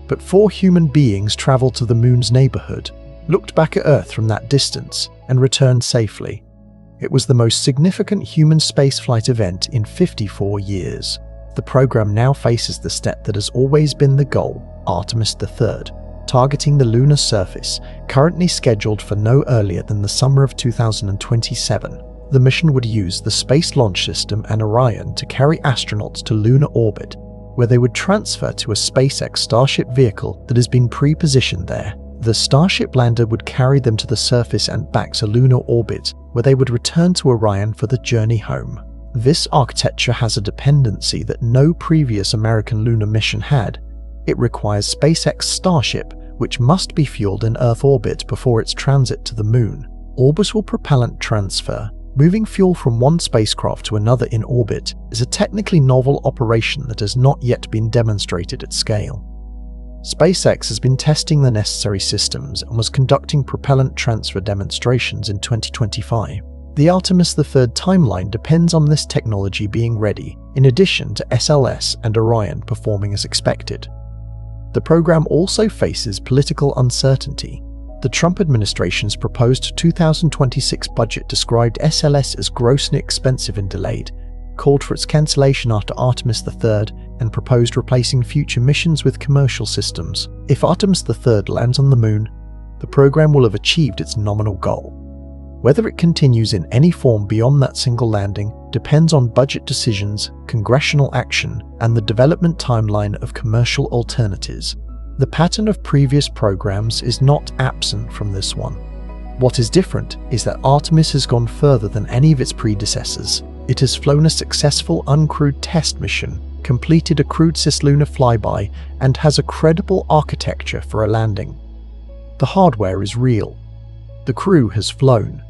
But 4 human beings traveled to the Moon's neighborhood, looked back at Earth from that distance, and returned safely. It was the most significant human spaceflight event in 54 years. The program now faces the step that has always been the goal, Artemis III, targeting the lunar surface, currently scheduled for no earlier than the summer of 2027. The mission would use the Space Launch System and Orion to carry astronauts to lunar orbit, where they would transfer to a SpaceX Starship vehicle that has been pre-positioned there. The Starship lander would carry them to the surface and back to lunar orbit, where they would return to Orion for the journey home. This architecture has a dependency that no previous American lunar mission had. It requires SpaceX Starship, which must be fueled in Earth orbit before its transit to the Moon. Orbital propellant transfer, moving fuel from one spacecraft to another in orbit, is a technically novel operation that has not yet been demonstrated at scale. SpaceX has been testing the necessary systems and was conducting propellant transfer demonstrations in 2025. The Artemis III timeline depends on this technology being ready, in addition to SLS and Orion performing as expected. The program also faces political uncertainty. The Trump administration's proposed 2026 budget described SLS as grossly expensive and delayed, called for its cancellation after Artemis III, and proposed replacing future missions with commercial systems. If Artemis III lands on the Moon, the program will have achieved its nominal goal. Whether it continues in any form beyond that single landing depends on budget decisions, congressional action, and the development timeline of commercial alternatives. The pattern of previous programs is not absent from this one. What is different is that Artemis has gone further than any of its predecessors. It has flown a successful uncrewed test mission, completed a crewed cislunar flyby, and has a credible architecture for a landing. The hardware is real. The crew has flown.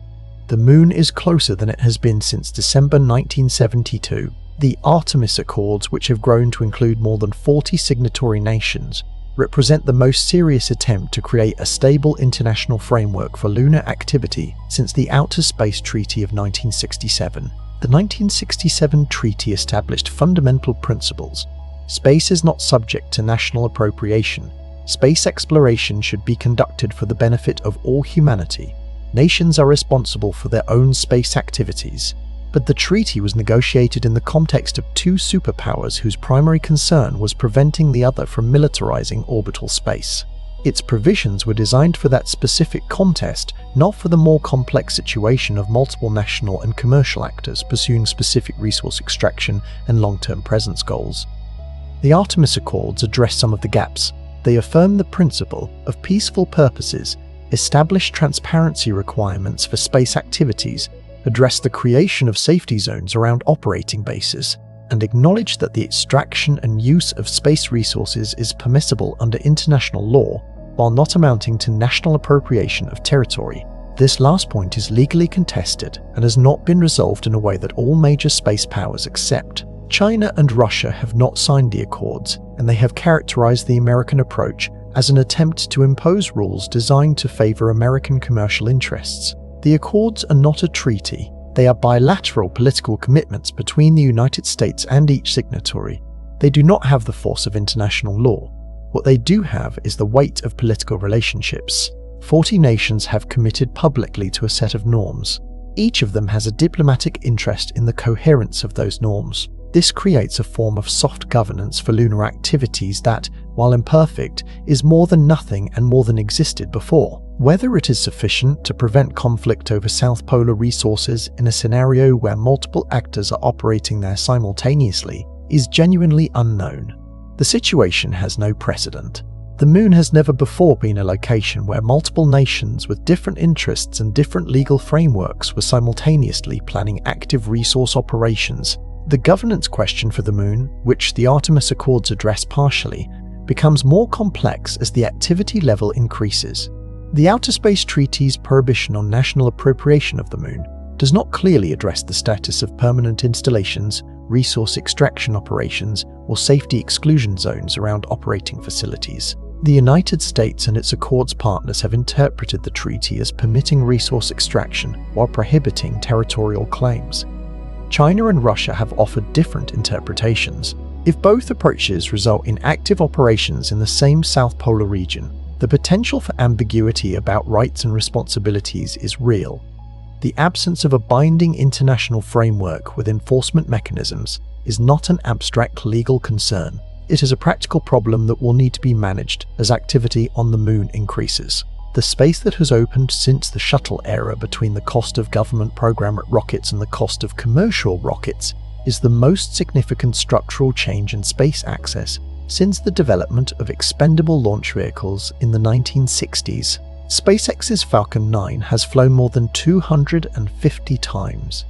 The Moon is closer than it has been since December 1972. The Artemis Accords, which have grown to include more than 40 signatory nations, represent the most serious attempt to create a stable international framework for lunar activity since the Outer Space Treaty of 1967. The 1967 treaty established fundamental principles. Space is not subject to national appropriation. Space exploration should be conducted for the benefit of all humanity. Nations are responsible for their own space activities. But the treaty was negotiated in the context of two superpowers whose primary concern was preventing the other from militarizing orbital space. Its provisions were designed for that specific contest, not for the more complex situation of multiple national and commercial actors pursuing specific resource extraction and long-term presence goals. The Artemis Accords address some of the gaps. They affirm the principle of peaceful purposes, establish transparency requirements for space activities, address the creation of safety zones around operating bases, and acknowledge that the extraction and use of space resources is permissible under international law while not amounting to national appropriation of territory. This last point is legally contested and has not been resolved in a way that all major space powers accept. China and Russia have not signed the accords, and they have characterized the American approach as an attempt to impose rules designed to favor American commercial interests. The accords are not a treaty. They are bilateral political commitments between the United States and each signatory. They do not have the force of international law. What they do have is the weight of political relationships. 40 nations have committed publicly to a set of norms. Each of them has a diplomatic interest in the coherence of those norms. This creates a form of soft governance for lunar activities that, while imperfect, is more than nothing and more than existed before. Whether it is sufficient to prevent conflict over South Polar resources in a scenario where multiple actors are operating there simultaneously is genuinely unknown. The situation has no precedent. The Moon has never before been a location where multiple nations with different interests and different legal frameworks were simultaneously planning active resource operations. The governance question for the Moon, which the Artemis Accords address partially, becomes more complex as the activity level increases. The Outer Space Treaty's prohibition on national appropriation of the Moon does not clearly address the status of permanent installations, resource extraction operations, or safety exclusion zones around operating facilities. The United States and its Accords partners have interpreted the treaty as permitting resource extraction while prohibiting territorial claims. China and Russia have offered different interpretations. If both approaches result in active operations in the same South Polar region, the potential for ambiguity about rights and responsibilities is real. The absence of a binding international framework with enforcement mechanisms is not an abstract legal concern. It is a practical problem that will need to be managed as activity on the Moon increases. The space that has opened since the shuttle era between the cost of government program rockets and the cost of commercial rockets is the most significant structural change in space access since the development of expendable launch vehicles in the 1960s. SpaceX's Falcon 9 has flown more than 250 times.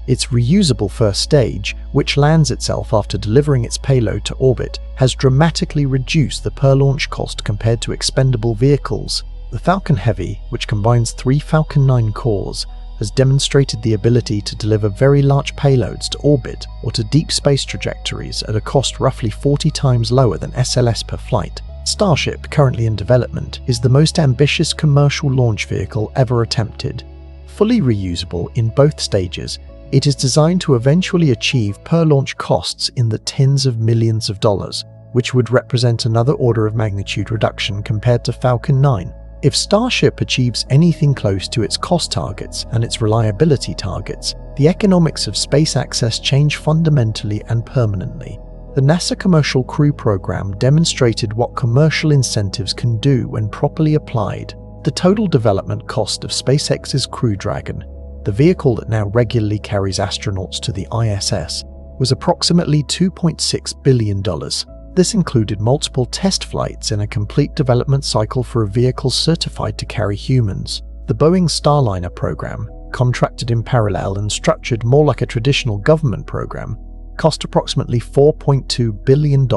Its reusable first stage, which lands itself after delivering its payload to orbit, has dramatically reduced the per-launch cost compared to expendable vehicles. The Falcon Heavy, which combines 3 Falcon 9 cores, has demonstrated the ability to deliver very large payloads to orbit or to deep space trajectories at a cost roughly 40 times lower than SLS per flight. Starship, currently in development, is the most ambitious commercial launch vehicle ever attempted. Fully reusable in both stages, it is designed to eventually achieve per-launch costs in the tens of millions of dollars, which would represent another order of magnitude reduction compared to Falcon 9. If Starship achieves anything close to its cost targets and its reliability targets, the economics of space access change fundamentally and permanently. The NASA Commercial Crew Program demonstrated what commercial incentives can do when properly applied. The total development cost of SpaceX's Crew Dragon, the vehicle that now regularly carries astronauts to the ISS, was approximately $2.6 billion. This included multiple test flights and a complete development cycle for a vehicle certified to carry humans. The Boeing Starliner program, contracted in parallel and structured more like a traditional government program, cost approximately $4.2 billion,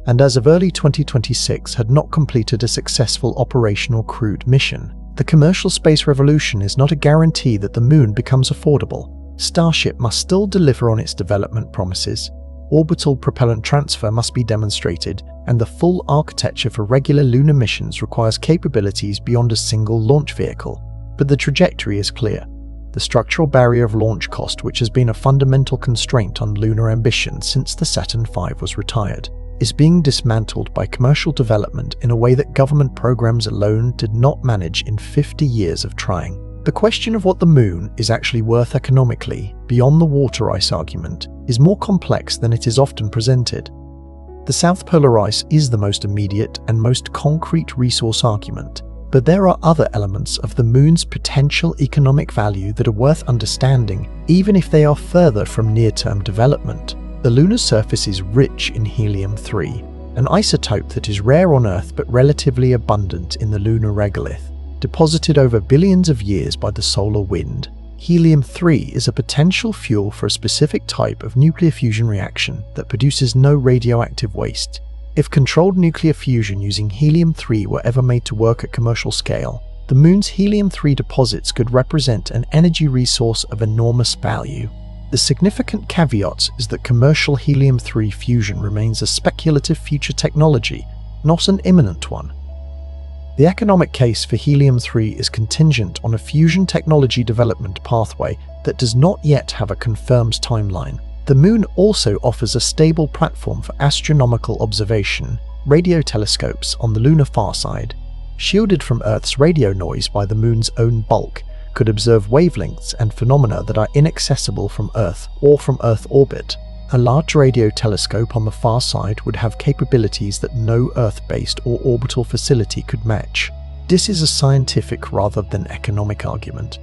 and as of early 2026 had not completed a successful operational crewed mission. The commercial space revolution is not a guarantee that the Moon becomes affordable. Starship must still deliver on its development promises. Orbital propellant transfer must be demonstrated, and the full architecture for regular lunar missions requires capabilities beyond a single launch vehicle. But the trajectory is clear. The structural barrier of launch cost, which has been a fundamental constraint on lunar ambition since the Saturn V was retired. is being dismantled by commercial development in a way that government programs alone did not manage in 50 years of trying. The question of what the moon is actually worth economically, beyond the water ice argument, is more complex than it is often presented. The South Polar Ice is the most immediate and most concrete resource argument, but there are other elements of the moon's potential economic value that are worth understanding, even if they are further from near-term development. The lunar surface is rich in helium-3, an isotope that is rare on Earth but relatively abundant in the lunar regolith. Deposited over billions of years by the solar wind, helium-3 is a potential fuel for a specific type of nuclear fusion reaction that produces no radioactive waste. If controlled nuclear fusion using helium-3 were ever made to work at commercial scale, the moon's helium-3 deposits could represent an energy resource of enormous value. The significant caveat is that commercial helium-3 fusion remains a speculative future technology, not an imminent one. The economic case for helium-3 is contingent on a fusion technology development pathway that does not yet have a confirmed timeline. The moon also offers a stable platform for astronomical observation. Radio telescopes on the lunar far side, shielded from Earth's radio noise by the moon's own bulk, could observe wavelengths and phenomena that are inaccessible from Earth or from Earth orbit. A large radio telescope on the far side would have capabilities that no Earth-based or orbital facility could match. This is a scientific rather than economic argument.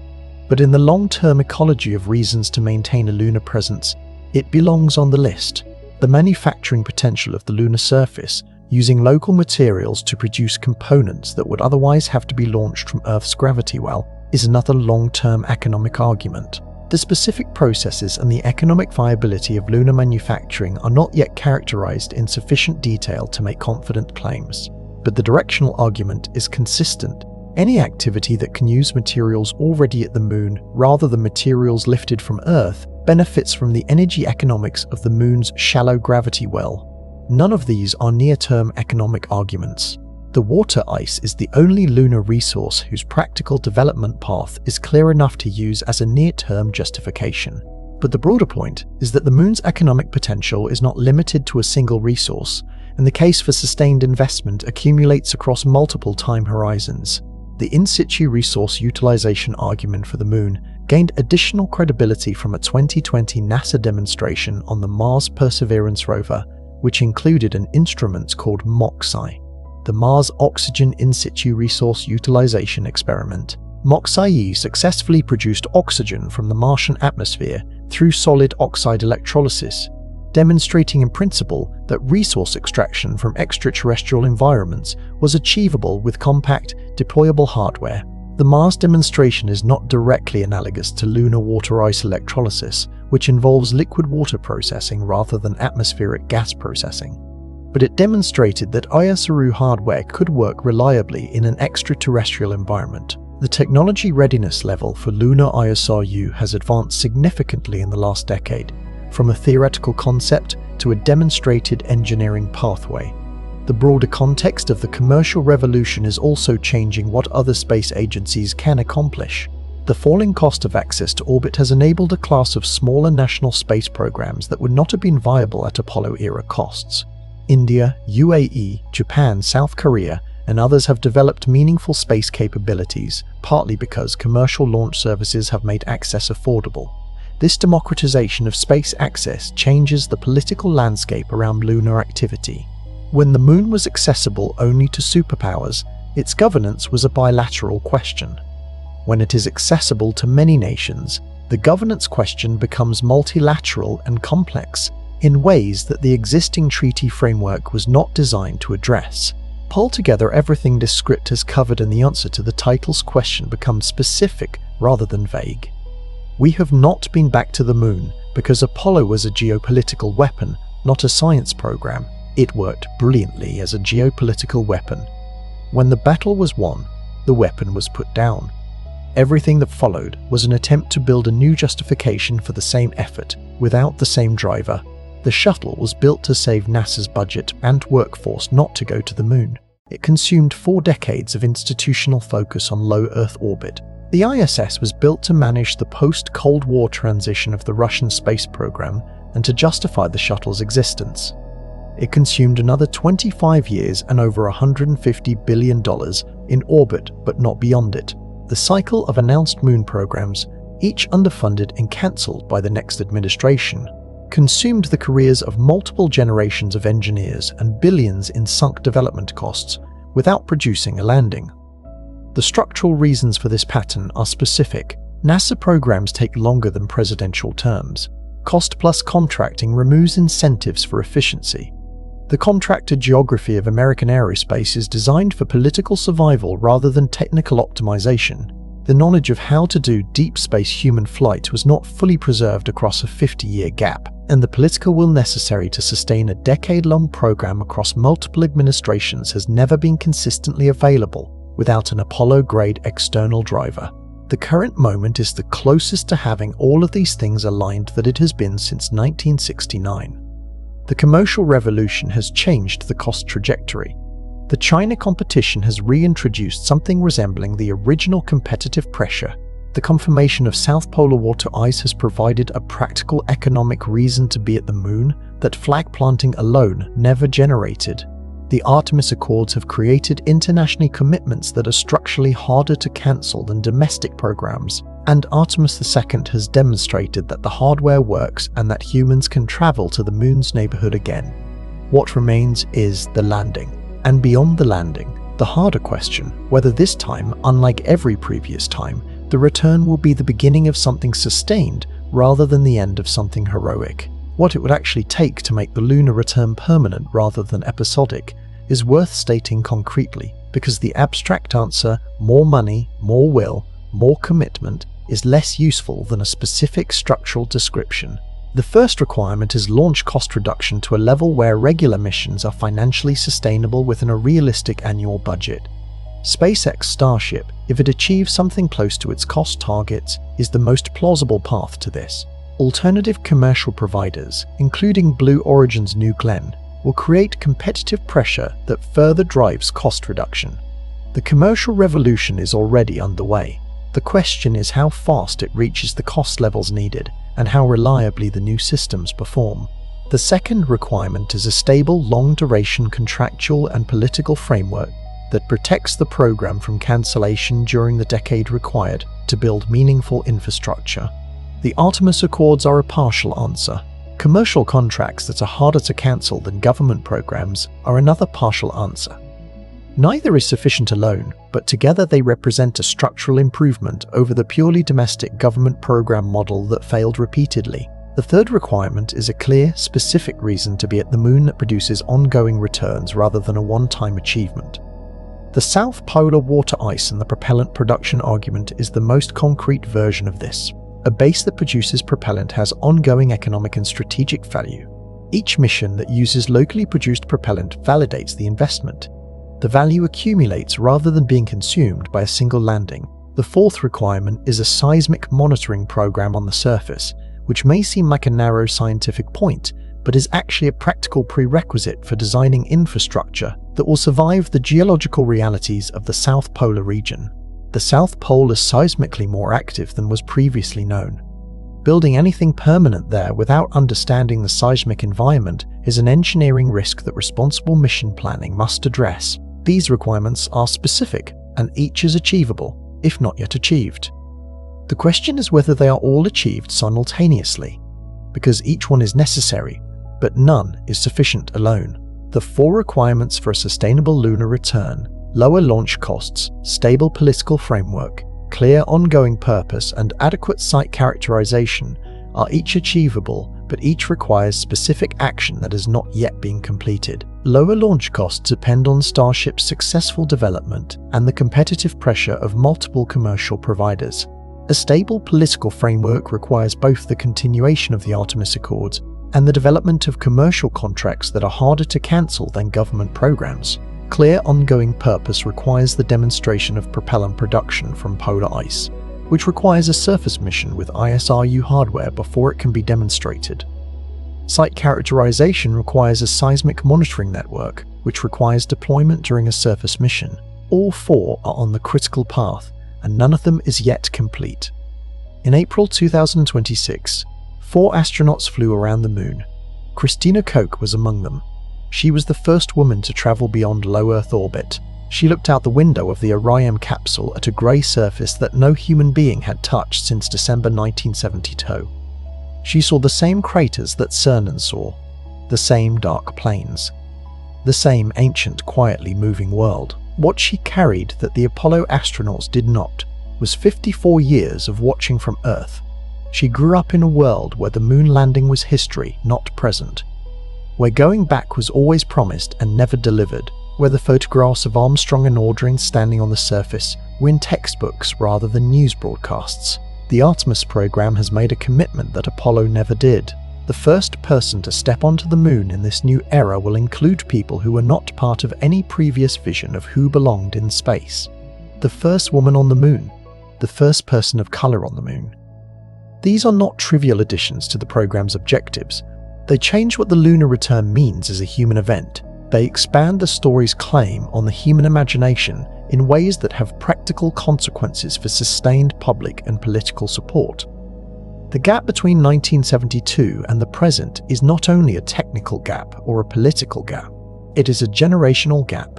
But in the long-term ecology of reasons to maintain a lunar presence, it belongs on the list. The manufacturing potential of the lunar surface, using local materials to produce components that would otherwise have to be launched from Earth's gravity well, is another long-term economic argument. The specific processes and the economic viability of lunar manufacturing are not yet characterized in sufficient detail to make confident claims, but the directional argument is consistent. Any activity that can use materials already at the moon rather than materials lifted from Earth benefits from the energy economics of the moon's shallow gravity well. None of these are near-term economic arguments. The water ice is the only lunar resource whose practical development path is clear enough to use as a near-term justification. But the broader point is that the moon's economic potential is not limited to a single resource, and the case for sustained investment accumulates across multiple time horizons. The in-situ resource utilization argument for the moon gained additional credibility from a 2020 NASA demonstration on the Mars Perseverance rover, which included an instrument called MOXIE, the Mars Oxygen In-Situ Resource Utilization Experiment. MOXIE successfully produced oxygen from the Martian atmosphere through solid oxide electrolysis, demonstrating in principle that resource extraction from extraterrestrial environments was achievable with compact, deployable hardware. The Mars demonstration is not directly analogous to lunar water ice electrolysis, which involves liquid water processing rather than atmospheric gas processing. But it demonstrated that ISRU hardware could work reliably in an extraterrestrial environment. The technology readiness level for lunar ISRU has advanced significantly in the last decade, from a theoretical concept to a demonstrated engineering pathway. The broader context of the commercial revolution is also changing what other space agencies can accomplish. The falling cost of access to orbit has enabled a class of smaller national space programs that would not have been viable at Apollo-era costs. India, UAE, Japan, South Korea, and others have developed meaningful space capabilities, partly because commercial launch services have made access affordable. This democratization of space access changes the political landscape around lunar activity. When the moon was accessible only to superpowers, its governance was a bilateral question. When it is accessible to many nations, the governance question becomes multilateral and complex in ways that the existing treaty framework was not designed to address. Pull together everything this script has covered and the answer to the title's question becomes specific rather than vague. We have not been back to the moon because Apollo was a geopolitical weapon, not a science program. It worked brilliantly as a geopolitical weapon. When the battle was won, the weapon was put down. Everything that followed was an attempt to build a new justification for the same effort, without the same driver. The shuttle was built to save NASA's budget and workforce not to go to the moon. It consumed 4 decades of institutional focus on low Earth orbit. The ISS was built to manage the post-Cold War transition of the Russian space program and to justify the shuttle's existence. it consumed another 25 years and over $150 billion in orbit, but not beyond it. The cycle of announced moon programs, each underfunded and cancelled by the next administration, consumed the careers of multiple generations of engineers and billions in sunk development costs without producing a landing. The structural reasons for this pattern are specific. NASA programs take longer than presidential terms. Cost-plus contracting removes incentives for efficiency. The contracted geography of American aerospace is designed for political survival rather than technical optimization. The knowledge of how to do deep space human flight was not fully preserved across a 50-year gap, and the political will necessary to sustain a decade-long program across multiple administrations has never been consistently available without an Apollo-grade external driver. The current moment is the closest to having all of these things aligned that it has been since 1969. The commercial revolution has changed the cost trajectory. The China competition has reintroduced something resembling the original competitive pressure. The confirmation of South Polar water ice has provided a practical economic reason to be at the moon that flag planting alone never generated. The Artemis Accords have created international commitments that are structurally harder to cancel than domestic programs, and Artemis II has demonstrated that the hardware works and that humans can travel to the moon's neighborhood again. What remains is the landing. And beyond the landing, the harder question, whether this time, unlike every previous time, the return will be the beginning of something sustained rather than the end of something heroic. What it would actually take to make the lunar return permanent rather than episodic is worth stating concretely, because the abstract answer, more money, more will, more commitment, is less useful than a specific structural description. The first requirement is launch cost reduction to a level where regular missions are financially sustainable within a realistic annual budget. SpaceX Starship, if it achieves something close to its cost targets, is the most plausible path to this. Alternative commercial providers, including Blue Origin's New Glenn, will create competitive pressure that further drives cost reduction. The commercial revolution is already underway. The question is how fast it reaches the cost levels needed and how reliably the new systems perform. The second requirement is a stable, long-duration contractual and political framework that protects the program from cancellation during the decade required to build meaningful infrastructure. The Artemis Accords are a partial answer. Commercial contracts that are harder to cancel than government programs are another partial answer. Neither is sufficient alone, but together they represent a structural improvement over the purely domestic government program model that failed repeatedly. The third requirement is a clear, specific reason to be at the moon that produces ongoing returns rather than a one-time achievement. The South Polar water ice and the propellant production argument is the most concrete version of this. A base that produces propellant has ongoing economic and strategic value. Each mission that uses locally produced propellant validates the investment. The value accumulates rather than being consumed by a single landing. The fourth requirement is a seismic monitoring program on the surface, which may seem like a narrow scientific point, but is actually a practical prerequisite for designing infrastructure that will survive the geological realities of the South Polar region. The South Pole is seismically more active than was previously known. Building anything permanent there without understanding the seismic environment is an engineering risk that responsible mission planning must address. These requirements are specific, and each is achievable, if not yet achieved. The question is whether they are all achieved simultaneously, because each one is necessary, but none is sufficient alone. The four requirements for a sustainable lunar return, lower launch costs, stable political framework, clear ongoing purpose, and adequate site characterization, are each achievable, but each requires specific action that has not yet been completed. Lower launch costs depend on Starship's successful development and the competitive pressure of multiple commercial providers. A stable political framework requires both the continuation of the Artemis Accords and the development of commercial contracts that are harder to cancel than government programs. Clear ongoing purpose requires the demonstration of propellant production from polar ice, which requires a surface mission with ISRU hardware before it can be demonstrated. Site characterization requires a seismic monitoring network, which requires deployment during a surface mission. All four are on the critical path, and none of them is yet complete. In April 2026, 4 astronauts flew around the moon. Christina Koch was among them. She was the first woman to travel beyond low Earth orbit. She looked out the window of the Orion capsule at a grey surface that no human being had touched since December 1972. She saw the same craters that Cernan saw, the same dark plains, the same ancient, quietly moving world. What she carried that the Apollo astronauts did not was 54 years of watching from Earth. She grew up in a world where the moon landing was history, not present, where going back was always promised and never delivered, where the photographs of Armstrong and Aldrin standing on the surface were in textbooks rather than news broadcasts. The Artemis program has made a commitment that Apollo never did. The first person to step onto the moon in this new era will include people who were not part of any previous vision of who belonged in space. The first woman on the moon, the first person of color on the moon. These are not trivial additions to the program's objectives. They change what the lunar return means as a human event. They expand the story's claim on the human imagination in ways that have practical consequences for sustained public and political support. The gap between 1972 and the present is not only a technical gap or a political gap, it is a generational gap.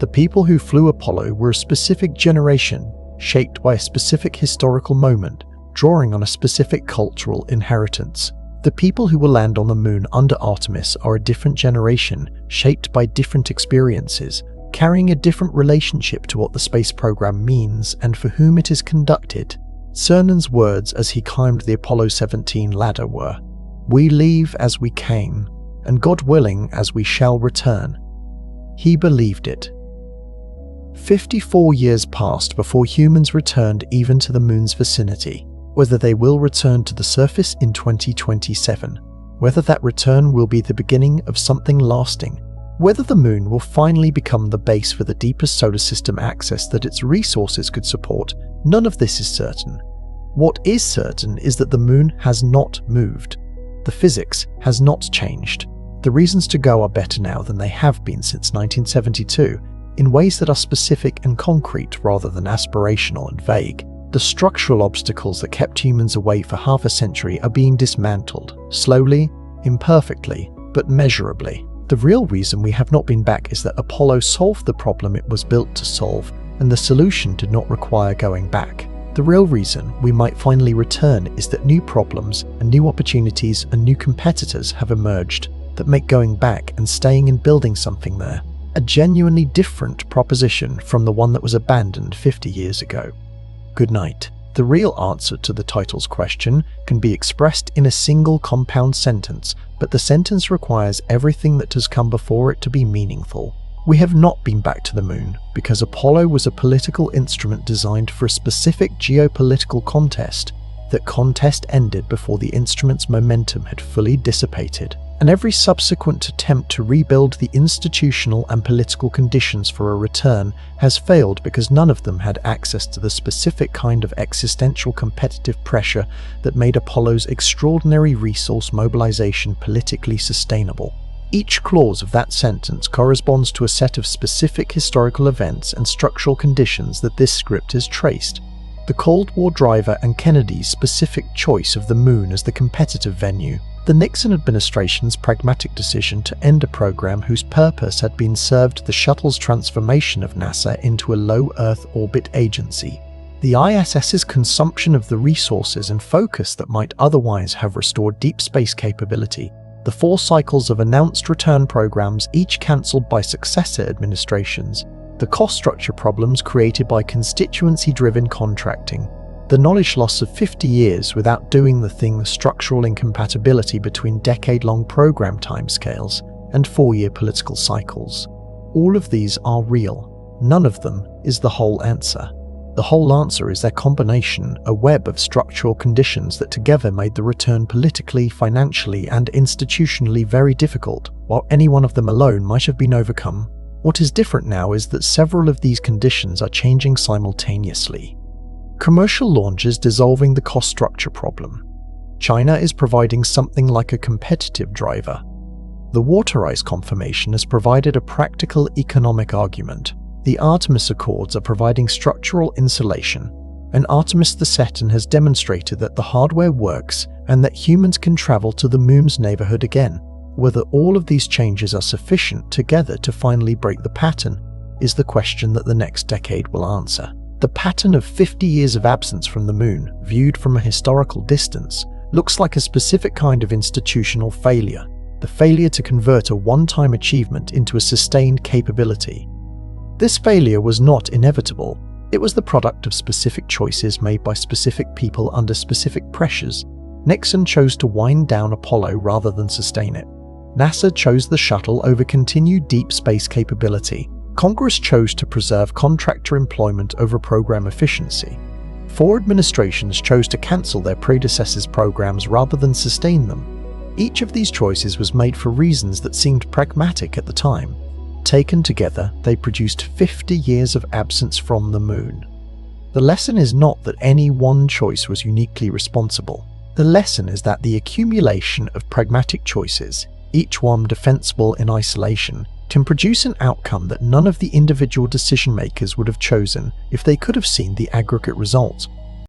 The people who flew Apollo were a specific generation, shaped by a specific historical moment, drawing on a specific cultural inheritance. The people who will land on the moon under Artemis are a different generation, shaped by different experiences, carrying a different relationship to what the space program means and for whom it is conducted. Cernan's words as he climbed the Apollo 17 ladder were, "We leave as we came, and God willing as we shall return." He believed it. 54 years passed before humans returned even to the moon's vicinity. Whether they will return to the surface in 2027, whether that return will be the beginning of something lasting, whether the moon will finally become the base for the deepest solar system access that its resources could support, none of this is certain. What is certain is that the moon has not moved. The physics has not changed. The reasons to go are better now than they have been since 1972, in ways that are specific and concrete rather than aspirational and vague. The structural obstacles that kept humans away for half a century are being dismantled, slowly, imperfectly, but measurably. The real reason we have not been back is that Apollo solved the problem it was built to solve, and the solution did not require going back. The real reason we might finally return is that new problems and new opportunities and new competitors have emerged that make going back and staying and building something there a genuinely different proposition from the one that was abandoned 50 years ago. Good night. The real answer to the title's question can be expressed in a single compound sentence, but the sentence requires everything that has come before it to be meaningful. We have not been back to the moon because Apollo was a political instrument designed for a specific geopolitical contest. That contest ended before the instrument's momentum had fully dissipated, and every subsequent attempt to rebuild the institutional and political conditions for a return has failed because none of them had access to the specific kind of existential competitive pressure that made Apollo's extraordinary resource mobilization politically sustainable. Each clause of that sentence corresponds to a set of specific historical events and structural conditions that this script has traced. The Cold War driver and Kennedy's specific choice of the moon as the competitive venue, the Nixon administration's pragmatic decision to end a program whose purpose had been served the shuttle's transformation of NASA into a low Earth orbit agency, the ISS's consumption of the resources and focus that might otherwise have restored deep space capability, the 4 cycles of announced return programs each cancelled by successor administrations, the cost structure problems created by constituency-driven contracting, the knowledge loss of 50 years without doing the thing, the structural incompatibility between decade-long program timescales and 4-year political cycles. All of these are real. None of them is the whole answer. The whole answer is their combination, a web of structural conditions that together made the return politically, financially, and institutionally very difficult, while any one of them alone might have been overcome. What is different now is that several of these conditions are changing simultaneously. Commercial launch is dissolving the cost structure problem. China is providing something like a competitive driver. The water ice conformation has provided a practical economic argument. The Artemis Accords are providing structural insulation, and Artemis the Saturn has demonstrated that the hardware works and that humans can travel to the moon's neighborhood again. Whether all of these changes are sufficient together to finally break the pattern is the question that the next decade will answer. The pattern of 50 years of absence from the moon, viewed from a historical distance, looks like a specific kind of institutional failure, the failure to convert a one-time achievement into a sustained capability. This failure was not inevitable. It was the product of specific choices made by specific people under specific pressures. Nixon chose to wind down Apollo rather than sustain it. NASA chose the shuttle over continued deep space capability. Congress chose to preserve contractor employment over program efficiency. 4 administrations chose to cancel their predecessors' programs rather than sustain them. Each of these choices was made for reasons that seemed pragmatic at the time. Taken together, they produced 50 years of absence from the moon. The lesson is not that any one choice was uniquely responsible. The lesson is that the accumulation of pragmatic choices, each one defensible in isolation, can produce an outcome that none of the individual decision makers would have chosen if they could have seen the aggregate result.